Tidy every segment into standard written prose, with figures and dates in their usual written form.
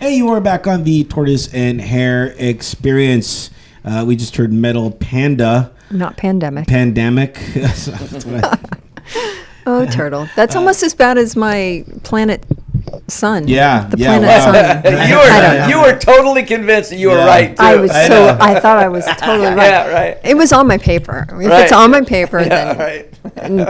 Hey, you are back on the Tortoise and Hare Experience. We just heard Metal Panda. Not Pandemic. Pandemic. That's what Oh, Turtle. That's almost as bad as my Planet Sun. Yeah, The yeah, Planet wow. Sun. I don't know. You were totally convinced that you were right, too. I thought I was totally right. Yeah, right. It was on my paper. If Right. it's on my paper, Yeah, then. right.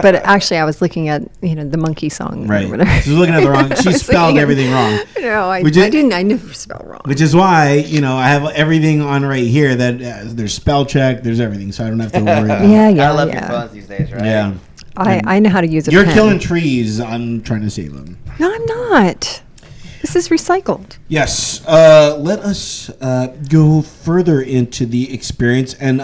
But actually, I was looking at the monkey song. Right. Or whatever. She's looking at the wrong. She was spelled looking at- everything wrong. No, I Which is- didn't. I never spell wrong. Which is why, I have everything on right here that there's spell check, there's everything, so I don't have to worry about Yeah, it. yeah, I love your yeah. phones these days, right? Yeah. I know how to use a You're pen. killing trees. I'm trying to save them. No, I'm not. This is recycled. Yes. Let us go further into the experience. And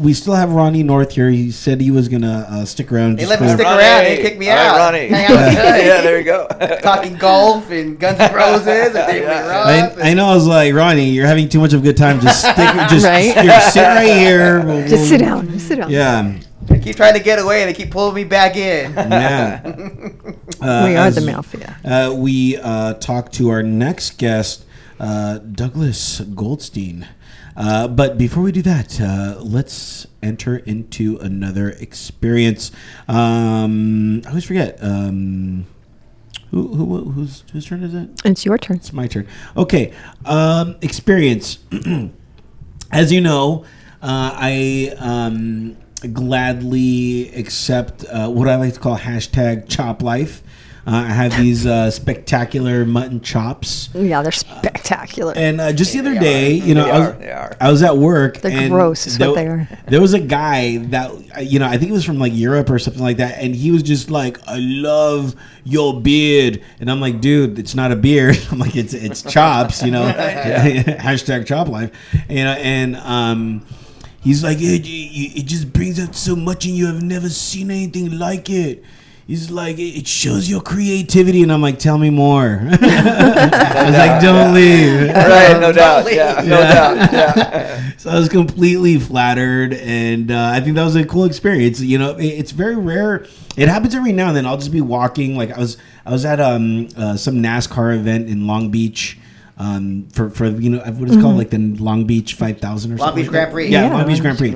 we still have Ronnie North here. He said he was going to stick around. They just let me for- stick Ronnie. around. They kicked me All right, out. Ronnie. Hang out with Yeah, there you go. Talking golf and Guns N' Roses and David Lee Roth. I know. I was like, Ronnie, you're having too much of a good time. Just stick. Just Right? here, sit right here. Just sit down. Just sit down. Yeah. They keep trying to get away. They keep pulling me back in. Yeah. We are the mafia. We talked to our next guest, Douglas Goldstein. But before we do that, let's enter into another experience. I always forget. Whose turn is it? It's your turn. It's my turn. Okay. Experience. As you know, I gladly accept what I like to call hashtag chop life. I have these spectacular mutton chops. Yeah, they're spectacular. And just the other day, They I are. was at work. They're and gross is what they are. There was a guy that, I think it was from like Europe or something like that. And he was just like, I love your beard. And I'm like, dude, it's not a beard. I'm like, it's chops, hashtag chop life. He's like, it just brings out so much in you. I've never seen anything like it. He's like, it shows your creativity. And I'm like, tell me more. I was like, don't leave. Right, no doubt. Yeah, no doubt. Yeah. So I was completely flattered. And I think that was a cool experience. It's very rare. It happens every now and then. I'll just be walking. Like I was at some NASCAR event in Long Beach. For what is called like the Long Beach 5000 or something. Long Beach Grand Prix. Yeah, Yeah. Long Beach Grand Prix.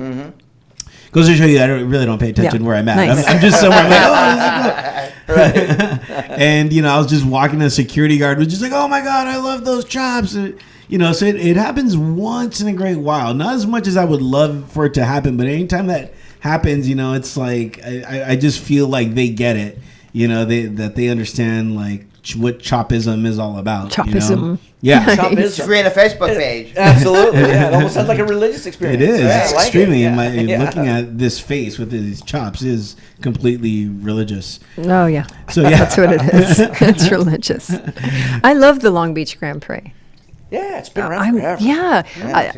Goes to show you that I really don't pay attention Yeah. where I'm at. Nice. I'm just somewhere like, oh, this is cool. And I was just walking, the security guard was just like, oh my God, I love those chops. So it happens once in a great while. Not as much as I would love for it to happen, but anytime that happens, it's like I just feel like they get it. That they understand like what chopism is all about. Chopism. Yeah. Just create a Facebook page. Absolutely. Yeah, it almost sounds like a religious experience. It is. Yeah, It's I like extremely. it. Yeah. Looking at this face with these chops is completely religious. Oh, yeah. So, yeah. That's what it is. It's religious. I love the Long Beach Grand Prix. Yeah, it's been around forever.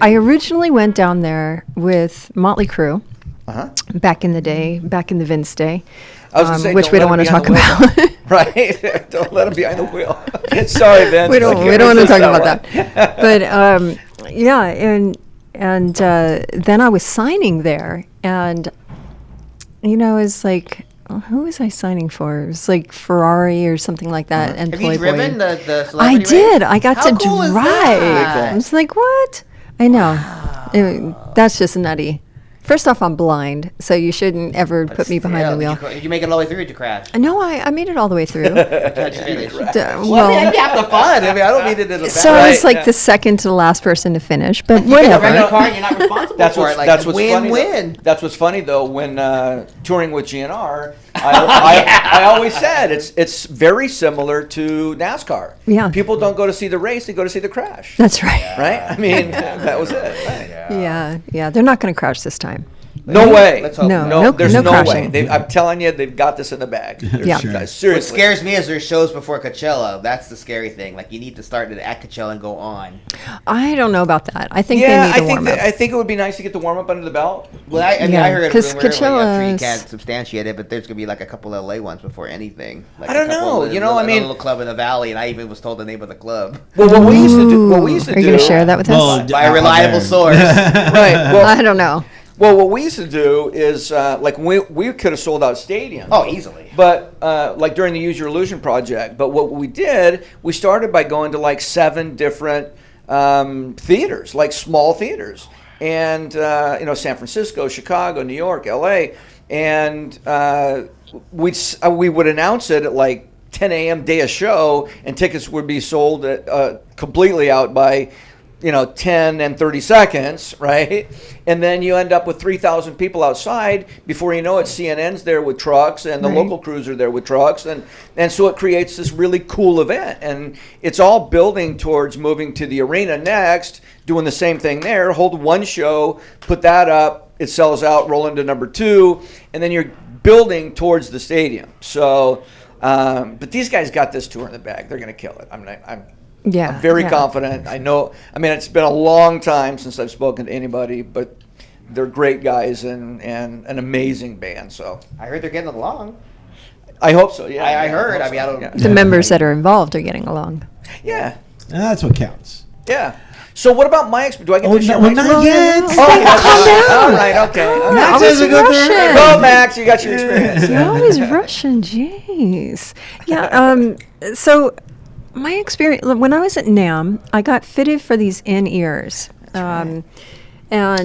I originally went down there with Motley Crue Uh-huh. back in the day, back in the Vince day, I was gonna say, which we don't want to talk about. Right. Don't let him behind the wheel. Sorry, Vince. we don't want to talk about that. that. But yeah, and then I was signing there, and it's like, who was I signing for? It was like Ferrari or something like that, and Have you Playboy. driven the I celebrity did. race? I got How to cool is drive. that? I was like, what? I know. That's just nutty. First off, I'm blind, so you shouldn't ever put me behind the wheel. Did you make it all the way through to crash? No, I made it all the way through. How'd you finish? D- Well, I mean, well, you have the fun. I mean, I don't mean it in a bad so I was Right, like the second to the last person to finish, but You get a rental whatever. car and you're not responsible That's for what's, it. Like, that's what's funny. win-win. That's what's funny though. When touring with GNR, I always said it's very similar to NASCAR. Yeah. People don't go to see the race; they go to see the crash. That's right. Right? I mean, that was it. Right. Yeah. They're not going to crash this time. No way. Let's hope No. not. There's no no crashing. way. I'm telling you, they've got this in the bag. There's- Yeah. Sure. What Seriously. scares me is there's shows before Coachella. That's the scary thing. Like, you need to start it at Coachella and go on. I don't know about that. I think Yeah, they I need to think warm up. I think it would be nice to get the warm up under the belt. Well, I Yeah, heard a 'cause rumor, like, I'm sure you Coachella's- can't substantiate it, but there's going to be like a couple LA ones before anything. Like I don't a couple know. of You know, I a mean- little club in the valley, and I even was told the name of the club Well, what we used to do. Are you going to share that with us? Well, by a out reliable there. source. Right. Well, I don't know. Well, what we used to do is like we could have sold out stadiums. Oh, easily. But like during the Use Your Illusion project. But what we did, we started by going to like 7 different theaters, like small theaters, and San Francisco, Chicago, New York, L.A. And we would announce it at like 10 a.m. day of show, and tickets would be sold completely out by 10 and 30 seconds, right? And then you end up with 3,000 people outside. Before you know it, CNN's there with trucks, and the Right. local crews are there with trucks, and so it creates this really cool event. And it's all building towards moving to the arena next, doing the same thing there, hold one show, put that up, it sells out, roll into number 2, and then you're building towards the stadium. So, but these guys got this tour in the bag. They're going to kill it. I'm very confident. I know. I mean, it's been a long time since I've spoken to anybody, but they're great guys and an amazing band. So I heard they're getting along. I hope so. Yeah, I heard. hope I mean, I so, don't- yeah. The members that are involved are getting along. Yeah, And that's what counts. yeah. So what about my experience? Do I get Oh, to share no, my not experience? yet. Oh, Calm down. all right. Okay. All right. Max always has a good rushing. third. Go, Max. You got your experience. You're always rushing, jeez. Yeah. So my experience when I was at NAMM, I got fitted for these in-ears. And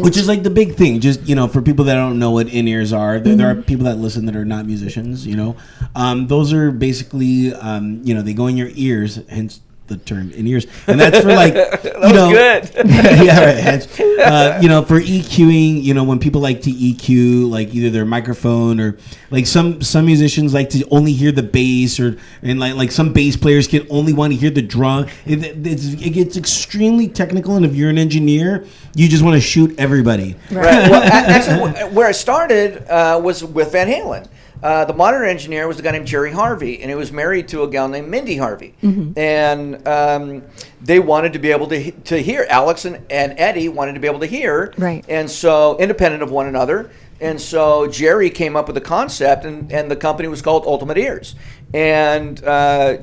Which is like the big thing. Just for people that don't know what in-ears are, there are people that listen that are not musicians. Those are basically they go in your ears, hence the term in-ears, and that's for like Good. yeah, right. Hence, for EQing. When people like to EQ like either their microphone or like some musicians like to only hear the bass and like some bass players can only want to hear the drum. It gets extremely technical, and if you're an engineer, you just want to shoot everybody. Right. Well, actually, where I started was with Van Halen. The monitor engineer was a guy named Jerry Harvey, and he was married to a gal named Mindy Harvey. And they wanted to be able to hear. Alex and Eddie wanted to be able to hear. Right. And so, independent of one another. And so, Jerry came up with a concept, and the company was called Ultimate Ears. And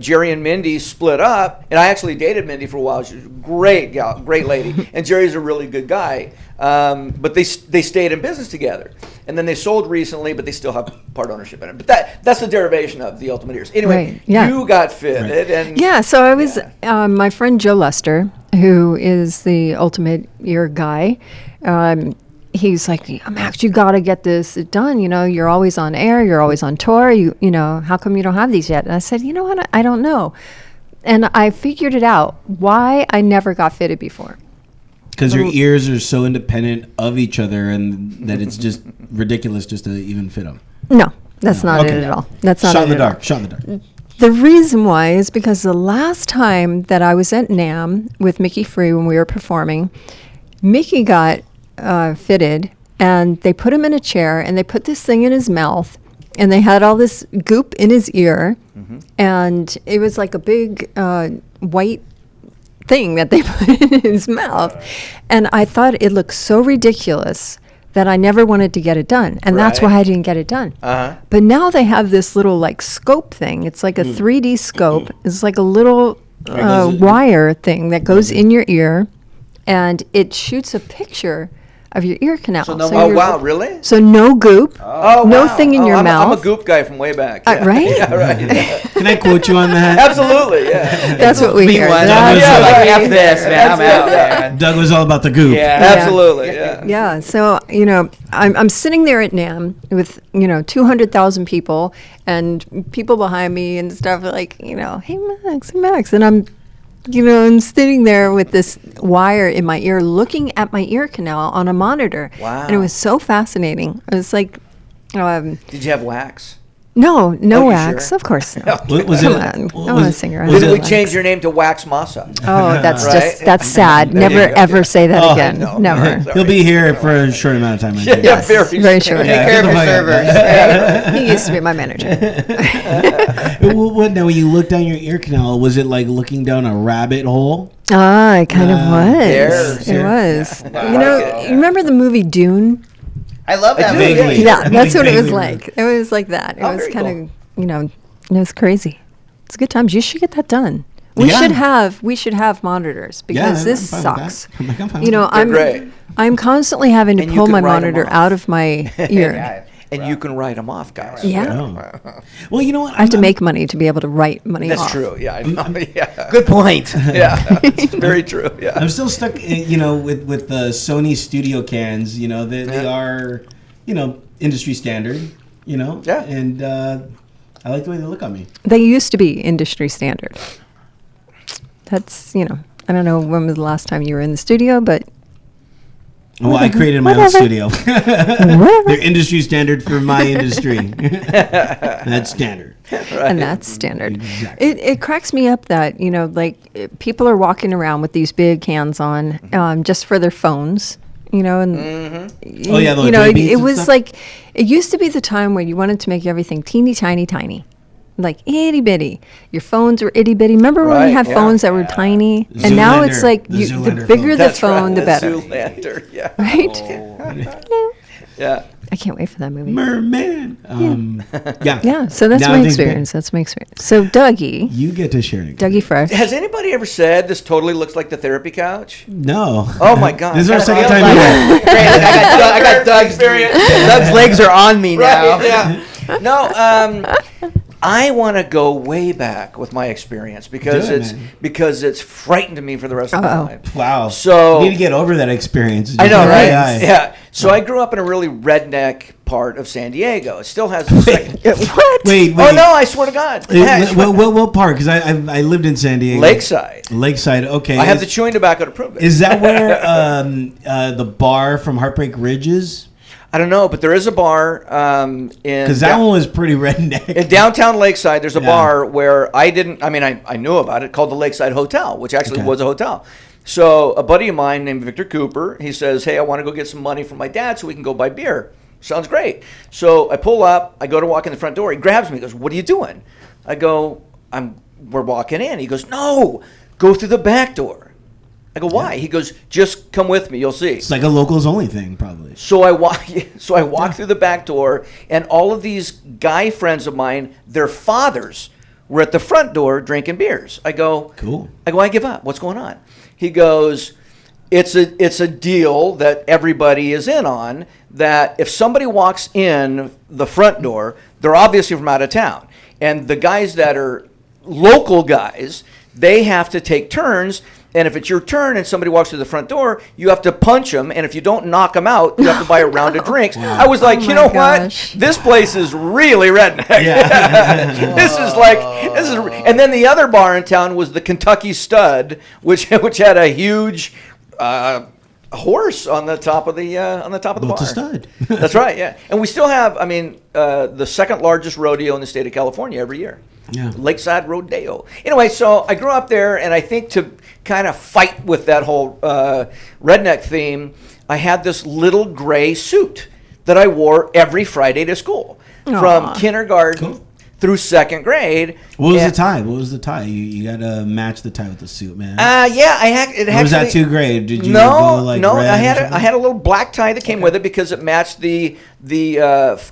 Jerry and Mindy split up, and I actually dated Mindy for a while. She's a great gal, great lady. And Jerry's a really good guy. But they stayed in business together, and then they sold recently, but they still have part ownership in it. But that's the derivation of the Ultimate Ears. Anyway, Right, yeah. you got fitted, and yeah, so I was my friend Joe Lester, who is the Ultimate Ear guy. He's like, Max, you got to get this done. You're always on air, you're always on tour. How come you don't have these yet? And I said, you know what? I don't know. And I figured it out why I never got fitted before. Because your ears are so independent of each other, and that it's just ridiculous just to even fit them. No, that's not Okay. it at all. That's not Shot it in the at all. dark. Shot in the dark. The reason why is because the last time that I was at NAMM with Mickey Free when we were performing, Mickey got fitted, and they put him in a chair, and they put this thing in his mouth, and they had all this goop in his ear, and it was like a big white thing that they put in his mouth. And I thought it looked so ridiculous that I never wanted to get it done. And that's Right. why I didn't get it done. Uh-huh. But now they have this little like scope thing. It's like a 3D scope. It's like a little wire thing that goes in your ear, and it shoots a picture of your ear canal. So no- oh you're- wow, really? So no goop, Oh, no wow. thing in your I'm mouth. a goop guy from way back. Right? Yeah, right. Can I quote you on that? Absolutely, yeah. That's what we hear. Meanwhile, That's yeah, what like, we F hear. this, man. I'm out, man. Doug was all about the goop. Yeah. Absolutely, yeah. Yeah, so I'm sitting there at NAMM with 200,000 people and people behind me and stuff like hey Max, and I'm I'm sitting there with this wire in my ear, looking at my ear canal on a monitor. Wow. And it was so fascinating. It was like, Did you have wax? no Oh, you wax, sure? of course not. Was Come it? on, I want to sing around. was Did it- we change your name to Wax Massa? Oh, that's Right? just that's sad. There you Never go. ever say that Oh, again. no. Never. He'll be here for a short amount of time. I think. Yes, very very short. Yeah, Take care of get your the fuck out. servers. He used to be my manager. What now? When you look down your ear canal, was it like looking down a rabbit hole? Ah, it kind of was. There's- It was. Wow. You remember the movie Dune? I love that I do, movie. Vaguely. Yeah, that's what it was Vaguely. like. It was like that. It Oh, was very kind of, it was crazy. It's good times. You should get that done. We Yeah. should have monitors because Yeah, this I'm fine with sucks. that. I'm like, I'm fine You with know, They're great. I'm constantly having to And you pull can my write 'em monitor off. out of my ear. Yeah. And you can write them off, guys. Yeah. Oh. Well, you know what? I have to make money to be able to write money That's off. true. Yeah, I know. Yeah. Good point. Yeah. It's very true. Yeah. I'm still stuck, with the Sony Studio cans. They are, industry standard. Yeah. And I like the way they look on me. They used to be industry standard. That's, I don't know when was the last time you were in the studio, but Well, I created my own Whatever. studio. whatever. They're industry standard for my industry. That's standard. And that's standard. Exactly. It cracks me up that, people are walking around with these big cans on just for their phones, and Oh, yeah, those you know, Ray Beans it and was stuff? like, it used to be the time where you wanted to make everything teeny tiny, tiny. Like itty bitty. Your phones were itty bitty. Remember when Right, we had yeah. phones that were tiny? And now it's Zoolander. like The the Zoolander bigger phone. the That's phone, right. the better. Zoolander. Yeah. Right? Yeah. I can't wait for that movie. Merman. Yeah. Yeah, so that's Now my everything's big. experience. That's my experience. So Dougie, You get to share it. Dougie Fresh. Has anybody ever said this totally looks like the therapy couch? No. Oh my God. This is our That second feels time like here. Great, I got Doug's legs are on me now. Right, yeah. No, I want to go way back with my experience because Do it, it's man. because it's frightened me for the rest of my Uh-oh. life. Wow. So- you need to get over that experience. I know, Just right? FYI. Yeah. So I grew up in a really redneck part of San Diego. It still has a second. What? Wait. Oh no! I swear to God. Yeah, I swear- What part? Because I lived in San Diego. Lakeside. Lakeside. Okay. I have the chewing tobacco to prove it. Is that where the bar from Heartbreak Ridge is? I don't know, but there is a bar in Because that one was pretty redneck. in downtown Lakeside. There's a Yeah. bar where I knew about it, called the Lakeside Hotel, which actually Okay. was a hotel. So a buddy of mine named Victor Cooper, he says, "Hey, I want to go get some money from my dad so we can go buy beer." Sounds great. So I pull up, I go to walk in the front door. He grabs me, he goes, "What are you doing?" I go, we're walking in." He goes, "No, go through the back door." I go, "Why?" He goes, "Just come with me, you'll see." It's like a locals only thing, probably. So I walk through the back door, and all of these guy friends of mine, their fathers were at the front door drinking beers. I go, Cool. I give up. What's going on? He goes, it's a deal that everybody is in on, that if somebody walks in the front door, they're obviously from out of town. And the guys that are local guys, they have to take turns. And if it's your turn and somebody walks through the front door, you have to punch them. And if you don't knock them out, you have to buy a round of drinks. I was like, Oh you my know gosh. what? This place is really redneck. Yeah. This is, and then the other bar in town was the Kentucky Stud, which had a huge horse on the top of the Well, bar. it's a stud. That's right. Yeah, and we still have. I mean, the second largest rodeo in the state of California every year. Yeah. Lakeside Rodeo. Anyway, so I grew up there, and I think to kind of fight with that whole redneck theme, I had this little gray suit that I wore every Friday to school from Aw. kindergarten Cool. through second grade. What was And- the tie? What was the tie? You got to match the tie with the suit, man. Yeah, it or was that actually- too gray? Did you no, go like no. red I or had something? I had a little black tie that came with it because it matched the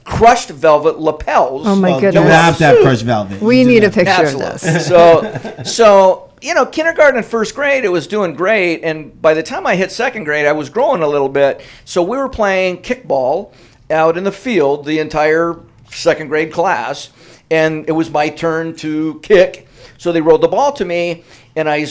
crushed velvet lapels. Oh my Well, goodness. You have to have crushed velvet. We You do need a that. picture of Absolutely. this. So kindergarten and first grade, it was doing great, and by the time I hit second grade, I was growing a little bit. So we were playing kickball out in the field, the entire second grade class, and it was my turn to kick. So they rolled the ball to me, and I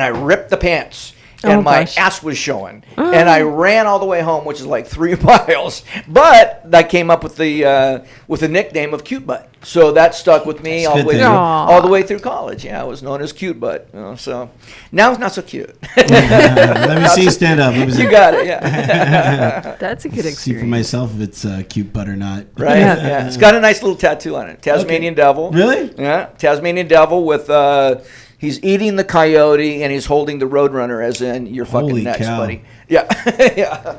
ripped the pants. And Oh, my gosh. ass was showing, and I ran all the way home, which is like 3 miles. But I came up with the nickname of Cute Butt, so that stuck with me That's all the good way to through, know. all the way through college. Yeah, I was known as Cute Butt. So now it's not so cute. Let me see you stand up. Let me see. You got it. Yeah, That's a good See for experience. myself if it's cute butt or not. right. Yeah. Yeah, it's got a nice little tattoo on it. Tasmanian Devil. Really? Yeah, Tasmanian Devil with. He's eating the coyote and he's holding the roadrunner, as in you're fucking Holy next, cow. buddy. Yeah, yeah,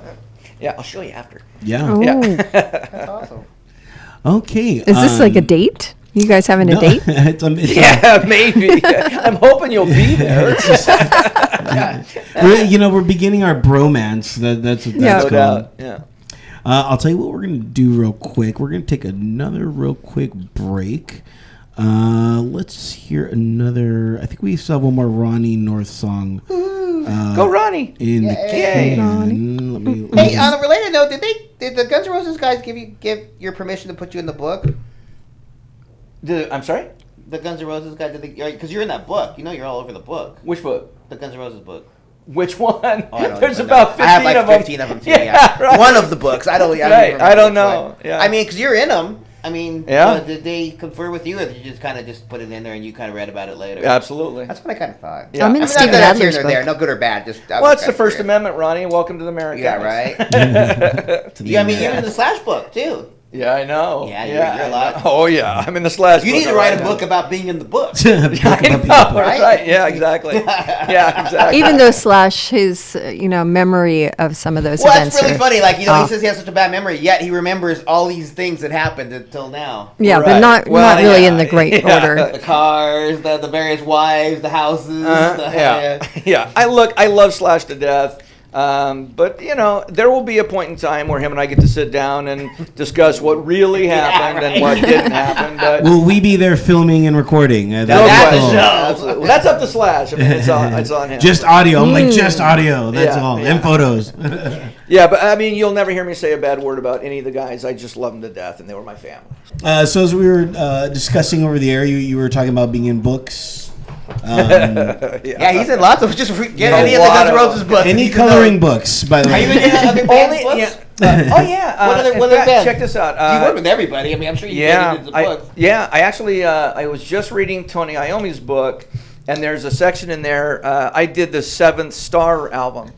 yeah. I'll show you after. Yeah. Oh. Yeah. That's awesome. Okay. Is this like a date? You guys having a no, date? it's Yeah, maybe. I'm hoping you'll be there. we're beginning our bromance. That's what Yeah. that's No called. doubt. Yeah. I'll tell you what we're going to do real quick. We're going to take another real quick break. Let's hear another. I think we still have one more Ronnie North song. Go Ronnie. In the Yay. can. Let me Hey, on a related note, did the Guns N' Roses guys give your permission to put you in the book? I'm sorry? The Guns N' Roses guys, because you're in that book. You know, you're all over the book. Which book? The Guns N' Roses book. Which one? Oh, I don't There's even about know. 15 I have like of them. 15 of them too. Yeah, Yeah, right. One of the books. I don't. Right, Remember I don't which know. one. Yeah. I mean, because you're in them. I mean, Yeah. did they confer with you, or did you just kind of just put it in there and you kind of read about it later? Absolutely. That's what I kind of thought. Yeah. I'm I in mean, Stephen not that that's here Adler's nor book. there, no good or bad. Just Well, it's the First Amendment, Ronnie. Welcome to the America. Yeah, right. to the Yeah, I mean, you're in the Slash book too. Yeah, I know. Yeah, you're a lot. Oh, yeah. I'm in the Slash You book need to write a right book now. about being in the book. Book about I know, people. Right? right? Yeah, exactly. Yeah, exactly. Even though Slash, his memory of some of those Well, events that's really are- funny. Like, Oh. he says he has such a bad memory, yet he remembers all these things that happened until now. Yeah, Right. but not Well, really yeah, in the great yeah. order. The cars, the various wives, the houses. Yeah, yeah. I love Slash to death. But there will be a point in time where him and I get to sit down and discuss what really happened and what didn't happen. But Will we be there filming and recording? no that's question. the show. Absolutely. Well, that's up to Slash. I mean, it's on him. Just audio. I'm like, just audio. That's Yeah, all. yeah. And photos. Yeah, but I mean, you'll never hear me say a bad word about any of the guys. I just love them to death, and they were my family. So as we were discussing over the air, you were talking about being in books. Yeah, he's in lots of. Just get Yeah, any a of the lot Guns N' of Roses them. books. Any You can know. coloring books, by the Are you in way. any other bands' books? Oh yeah. What other in bands? fact, check this out. You work with everybody. I mean, I'm sure you get into the books. I actually I was just reading Tony Iommi's book, and there's a section in there. I did the Seventh Star album,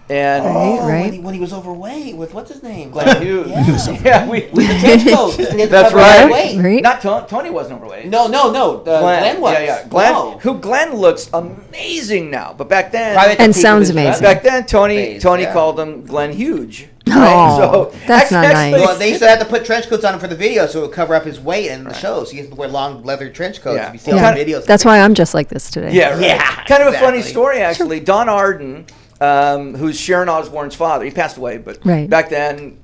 and Right. When he was overweight with what's his name? Glenn Hughes. Yeah. Yeah, we. The trench coat. That's right. Right. Not Tony wasn't overweight. No. Glenn was. Yeah. Glenn, No. Glenn looks amazing now, but back then, Probably at the And peak of sounds his amazing. back then Tony phase, yeah. called him Glenn Huge. Oh, that's not nice. Well, they used to have to put trench coats on him for the video so it would cover up his weight in the shows. He used to wear long leather trench coats. Yeah. If you see all Yeah. the videos. That's why I'm just like this today. Yeah, right. Yeah, Kind of a funny exactly. story, actually. Don Arden, who's Sharon Osbourne's father, he passed away, but Right. back then,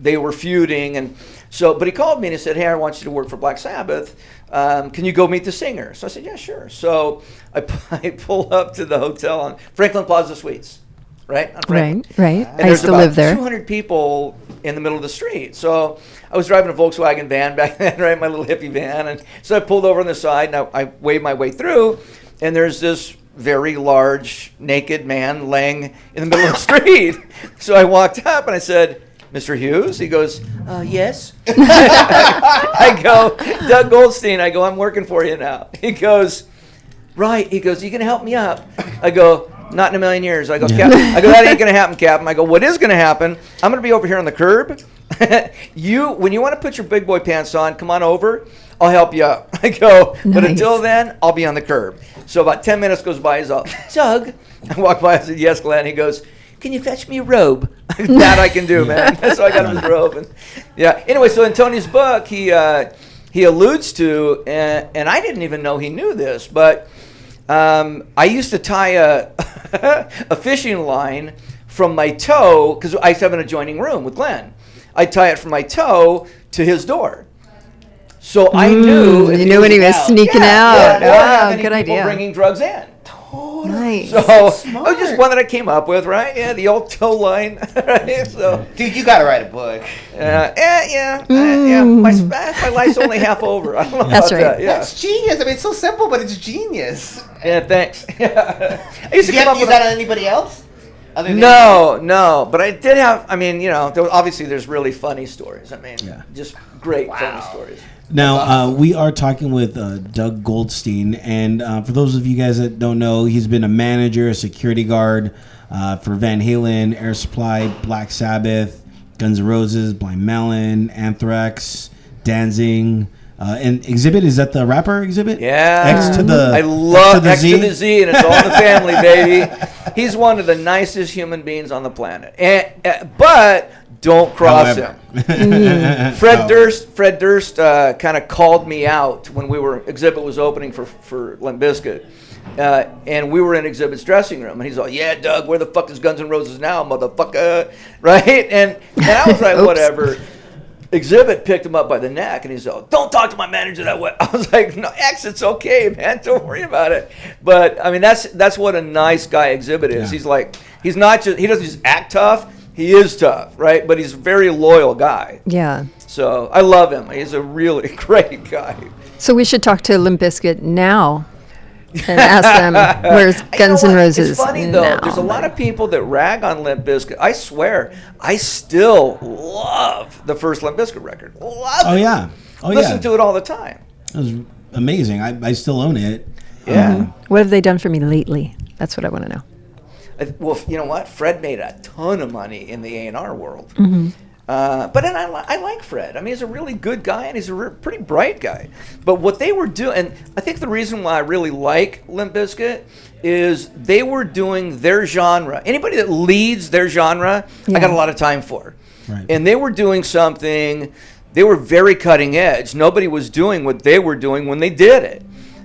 they were feuding, and so. But he called me and he said, "Hey, I want you to work for Black Sabbath. Can you go meet the singer?" So I said, "Yeah, sure." So I pull up to the hotel on Franklin Plaza Suites, right? On Franklin. Right. And I used to about live there. 200 people in the middle of the street. So I was driving a Volkswagen van back then, right? My little hippie van. And so I pulled over on the side and I waved my way through. And there's this very large naked man laying in the middle of the street. So I walked up and I said, "Mr. Hughes?" He goes, "Yes." I go, "Doug Goldstein." I go, "I'm working for you now." He goes, "Right." He goes, "You gonna help me up?" I go, "Not in a million years." I go, "Cap." I go, "That ain't gonna happen, Captain." I go, "What is gonna happen? I'm gonna be over here on the curb. When you want to put your big boy pants on, come on over. I'll help you up." I go, "But Nice. until then, I'll be on the curb." So about 10 minutes goes by. He's all, "Doug." I walk by. I said, "Yes, Glenn." He goes, "Can you fetch me a robe?" That I can do, man. So I got him his robe. And, yeah. Anyway, so in Tony's book, he alludes to, and I didn't even know he knew this, but I used to tie a fishing line from my toe, because I used to have an adjoining room with Glenn. I'd tie it from my toe to his door. So I knew. You knew when he was sneaking out. Or have Wow, any good people idea. bringing drugs in. Nice. So it was just one that I came up with, right? Yeah, the old toe line. Right? So Dude, you gotta write a book. yeah. My life's only half over. I don't know That's about right. that. Yeah. That's genius. I mean, it's so simple, but it's genius. Yeah, thanks. Yeah. I used Did to you come have up to use with that on anybody else? Other than no, but I did have. I mean, obviously there's really funny stories. I mean, just great funny stories. Now, we are talking with Doug Goldstein, and for those of you guys that don't know, he's been a manager, a security guard for Van Halen, Air Supply, Black Sabbath, Guns N' Roses, Blind Melon, Anthrax, Danzig, and Exhibit. Is that the rapper Exhibit? Yeah. X to the I love X to Z? the Z, and it's all in the family, baby. He's one of the nicest human beings on the planet, but don't cross However. him. Fred Durst kind of called me out when Exhibit was opening for Limp Bizkit. And we were in Exhibit's dressing room, and he's like, "Yeah, Doug, where the fuck is Guns N' Roses now, motherfucker?" Right? And I was like, Oops. whatever. Exhibit picked him up by the neck, and he's like, "Don't talk to my manager that way." I was like, "No, X, it's okay, man. Don't worry about it." But I mean, that's what a nice guy Exhibit is. Yeah. He's like, he doesn't just act tough. He is tough, right? But he's a very loyal guy. Yeah. So I love him. He's a really great guy. So we should talk to Limp Bizkit now and ask them where's Guns N' Roses. It's funny though. now? There's a lot of people that rag on Limp Bizkit. I swear, I still love the first Limp Bizkit record. Love Oh it. yeah. Oh Listen yeah. to it all the time. It was amazing. I still own it. Yeah. What have they done for me lately? That's what I want to know. Well, you know what? Fred made a ton of money in the A&R world. Mm-hmm. But then I like Fred. I mean, he's a really good guy, and he's a pretty bright guy. But what they were doing, and I think the reason why I really like Limp Bizkit is they were doing their genre. Anybody that leads their genre, I got a lot of time for. Right. And they were doing something, they were very cutting edge. Nobody was doing what they were doing when they did it.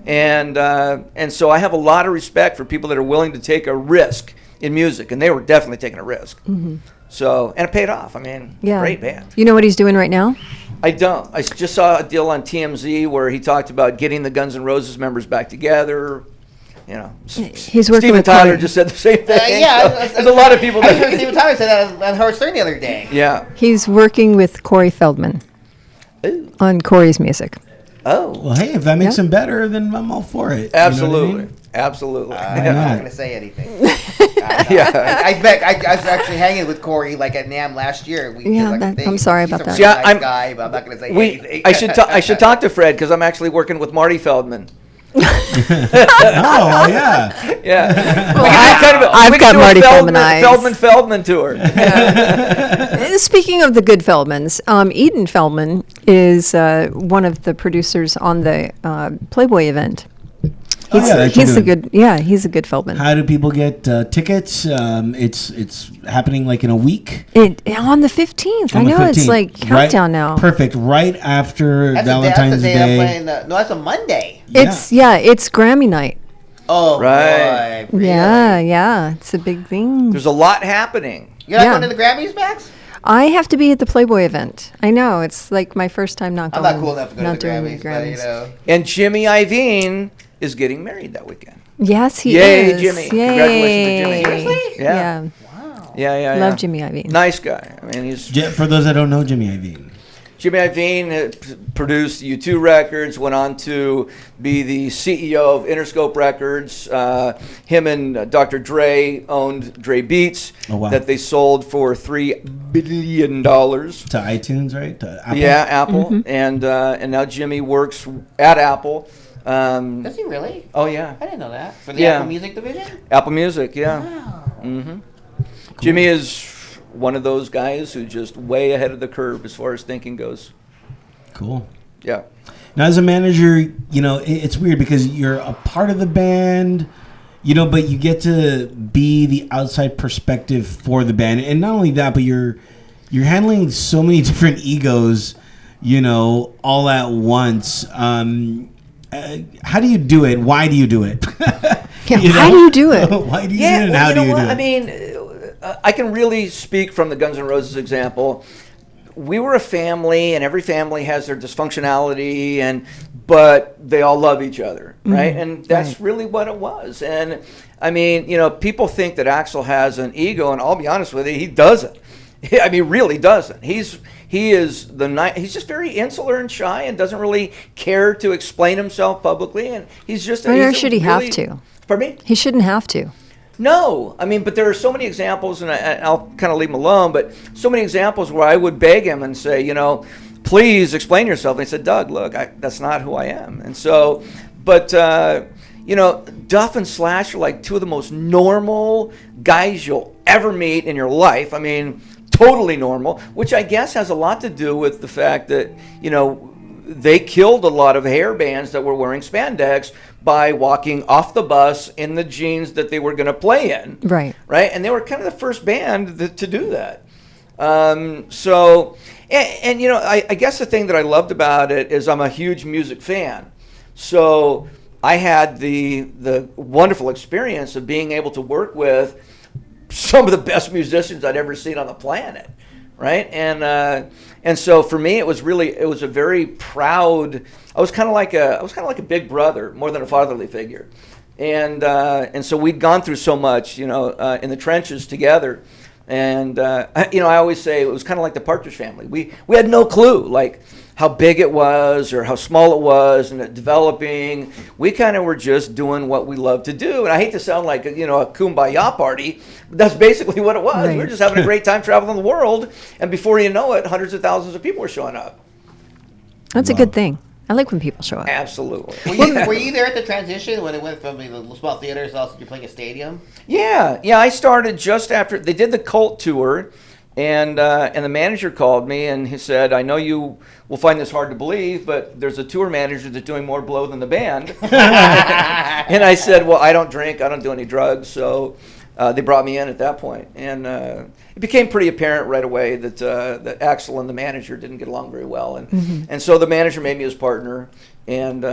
And so I have a lot of respect for people that are willing to take a risk in music, and they were definitely taking a risk. Mm-hmm. So, and it paid off. I mean, Yeah. great band. You know what he's doing right now? I don't. I just saw a deal on TMZ where he talked about getting the Guns N' Roses members back together. You know, He's working Steven with Tyler Corey. just said the same thing. Yeah, So there's a lot of people I heard that. Steven Tyler say that on Howard Stern the other day. Yeah. He's working with Corey Feldman Ooh. on Corey's music. Oh, Well, hey, if that makes Yeah. him better, then I'm all for it. You know what I absolutely, mean? absolutely. I'm not? not going to say anything. Yeah. I was actually hanging with Corey like at NAMM last year. We did, Yeah, like, a that- thing. I'm sorry He's about a that. really See, nice I'm- guy, but I'm not going to say anything. I should talk to Fred because I'm actually working with Marty Feldman. Oh, yeah. Yeah. I've we could got do a Marty Feldman eyes. Feldman tour. Speaking of the good Feldmans, Eden Feldman is one of the producers on the Playboy event. Oh, yeah, that you're He's a doing. good, yeah, he's a good Feldman. How do people get tickets? It's happening like in a week. On the 15th. I On the know it's 15th. like countdown now. Perfect. Right after That's Valentine's the day I'm Day. playing no, that's a Monday. It's Grammy night. Oh, Right. boy. Really? Yeah, it's a big thing. There's a lot happening. You're not Yeah. going to the Grammys, Max? I have to be at the Playboy event. I know it's like my first time not I'm going. not cool enough to go not to the doing Grammys, but, you know. And Jimmy Iovine is getting married that weekend. Yes, he Yay, is. Jimmy. Yay. Congratulations to Jimmy. Seriously? Yeah. Wow. Yeah. Love Jimmy Iovine. Nice guy. I mean, he's For those that don't know, Jimmy Iovine. Jimmy Iovine produced U2 records, went on to be the CEO of Interscope Records. Him and Dr. Dre owned Dre Beats Oh, wow. that they sold for $3 billion. To iTunes, right? To Apple? Yeah, Apple. Mm-hmm. And now Jimmy works at Apple. Does he really? Oh, yeah. I didn't know that. For the Yeah. Apple Music division? Apple Music, yeah. Wow. hmm Jimmy is one of those guys who's just way ahead of the curve as far as thinking goes. Cool. Yeah. Now, as a manager, you know, it's weird because you're a part of the band, you know, but you get to be the outside perspective for the band. And not only that, but you're handling so many different egos, you know, all at once. How do you do it? Why do you do it? Yeah, You why know? do you do it? Why do you Yeah, do it? And well, how you do know you what? do it? I mean, I can really speak from the Guns N' Roses example. We were a family, and every family has their dysfunctionality, but they all love each other, right? And that's really what it was. And I mean, you know, people think that Axl has an ego, and I'll be honest with you, he doesn't. I mean, really doesn't. He's just very insular and shy, and doesn't really care to explain himself publicly. And he's just. Or he's a should he have really- to? Pardon me? He shouldn't have to. No, I mean, but there are so many examples, and I'll kind of leave him alone, but so many examples where I would beg him and say, you know, please explain yourself. And he said, Doug, look, that's not who I am. And so, but, you know, Duff and Slash are like two of the most normal guys you'll ever meet in your life. I mean, totally normal, which I guess has a lot to do with the fact that, you know, they killed a lot of hair bands that were wearing spandex by walking off the bus in the jeans that they were going to play in. Right. Right. And they were kind of the first band to do that. So, you know, I guess the thing that I loved about it is I'm a huge music fan. So I had the wonderful experience of being able to work with some of the best musicians I'd ever seen on the planet. right? And so for me, it was a very proud. I was kind of like a big brother more than a fatherly figure, and so we'd gone through so much, in the trenches together. And I always say it was kind of like the Partridge Family. We had no clue like how big it was or how small it was, and it developing. We kind of were just doing what we love to do. And I hate to sound like a kumbaya party, but that's basically what it was. Right. We were just having a great time traveling the world, and before you know it, hundreds of thousands of people were showing up. That's a good thing. I like when people show up. Absolutely. Were you there at the transition when it went from the small theaters also to playing a stadium? Yeah. I started just after they did the Cult tour, and the manager called me and he said, "I know you will find this hard to believe, but there's a tour manager that's doing more blow than the band." And I said, "Well, I don't drink, I don't do any drugs," so they brought me in at that point, and it became pretty apparent right away that Axl and the manager didn't get along very well, and so the manager made me his partner, and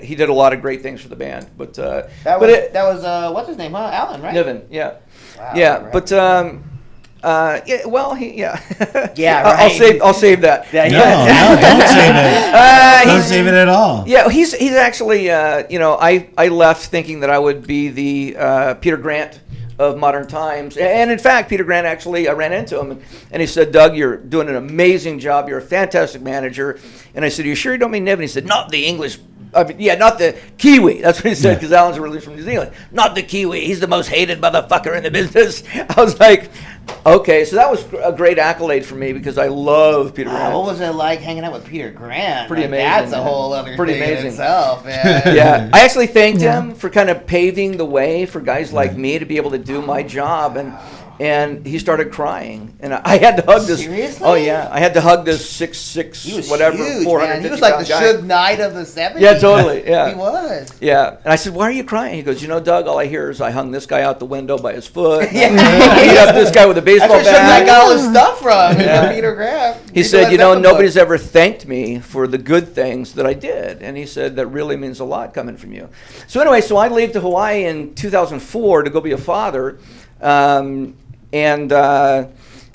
he did a lot of great things for the band. But that was what's his name? Huh? Alan, right? Niven, yeah, Wow, yeah, right. but. Yeah. Right. I'll save that. No, don't save it. Don't save it at all. Yeah, he's actually. I left thinking that I would be the Peter Grant of modern times, and in fact, Peter Grant actually, I ran into him, and he said, "Doug, you're doing an amazing job. You're a fantastic manager." And I said, "Are you sure you don't mean Niven?" He said, "Not the English." Not the Kiwi. That's what he said, because Alan's originally from New Zealand. Not the Kiwi. He's the most hated motherfucker in the business. I was like, okay. So that was a great accolade for me because I love Peter Grant. What was it like hanging out with Peter Grant? Pretty amazing, That's a man. whole other Pretty thing amazing. in itself, man. Yeah, I actually thanked him for kind of paving the way for guys like me to be able to do my job, and he started crying, and I had to hug this. Seriously? Oh yeah, I had to hug this 6'6", He was whatever, huge, 450 man. He was like the guy. Suge Knight of the 70s. Yeah, totally. Yeah, He was. Yeah, and I said, "Why are you crying?" He goes, "Doug, all I hear is I hung this guy out the window by his foot. Beat up this guy with a That's baseball where Suge Knight bat." got all his stuff from. Yeah. Peter Grant. He said, "Nobody's ever thanked me for the good things that I did." And he said, "That really means a lot coming from you." So anyway, I leave to Hawaii in 2004 to go be a father,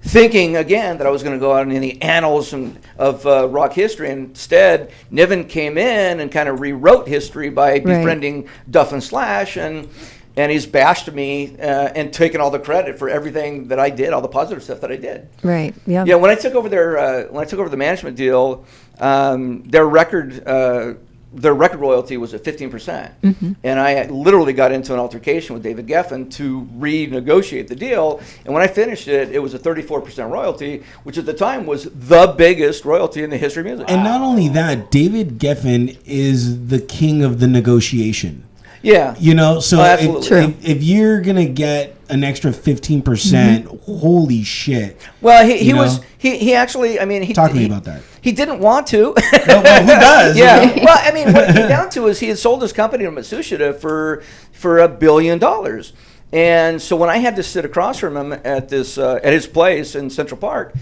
thinking again that I was going to go out in the annals of rock history. Instead, Niven came in and kind of rewrote history by befriending Duff and Slash, and he's bashed me and taken all the credit for everything that I did, all the positive stuff that I did. Right. Yeah. Yeah. When I took over the management deal, their record royalty was at 15%. And I literally got into an altercation with David Geffen to renegotiate the deal. And when I finished it, it was a 34% royalty, which at the time was the biggest royalty in the history of music. And not only that, David Geffen is the king of the negotiation. Yeah. So absolutely. if you're going to get an extra 15%, holy shit. Well, he actually, Talk to me about that. He didn't want to. Well, who does? Yeah. Well, what it came down to is he had sold his company to Matsushita for $1 billion. And so when I had to sit across from him at his place in Central Park,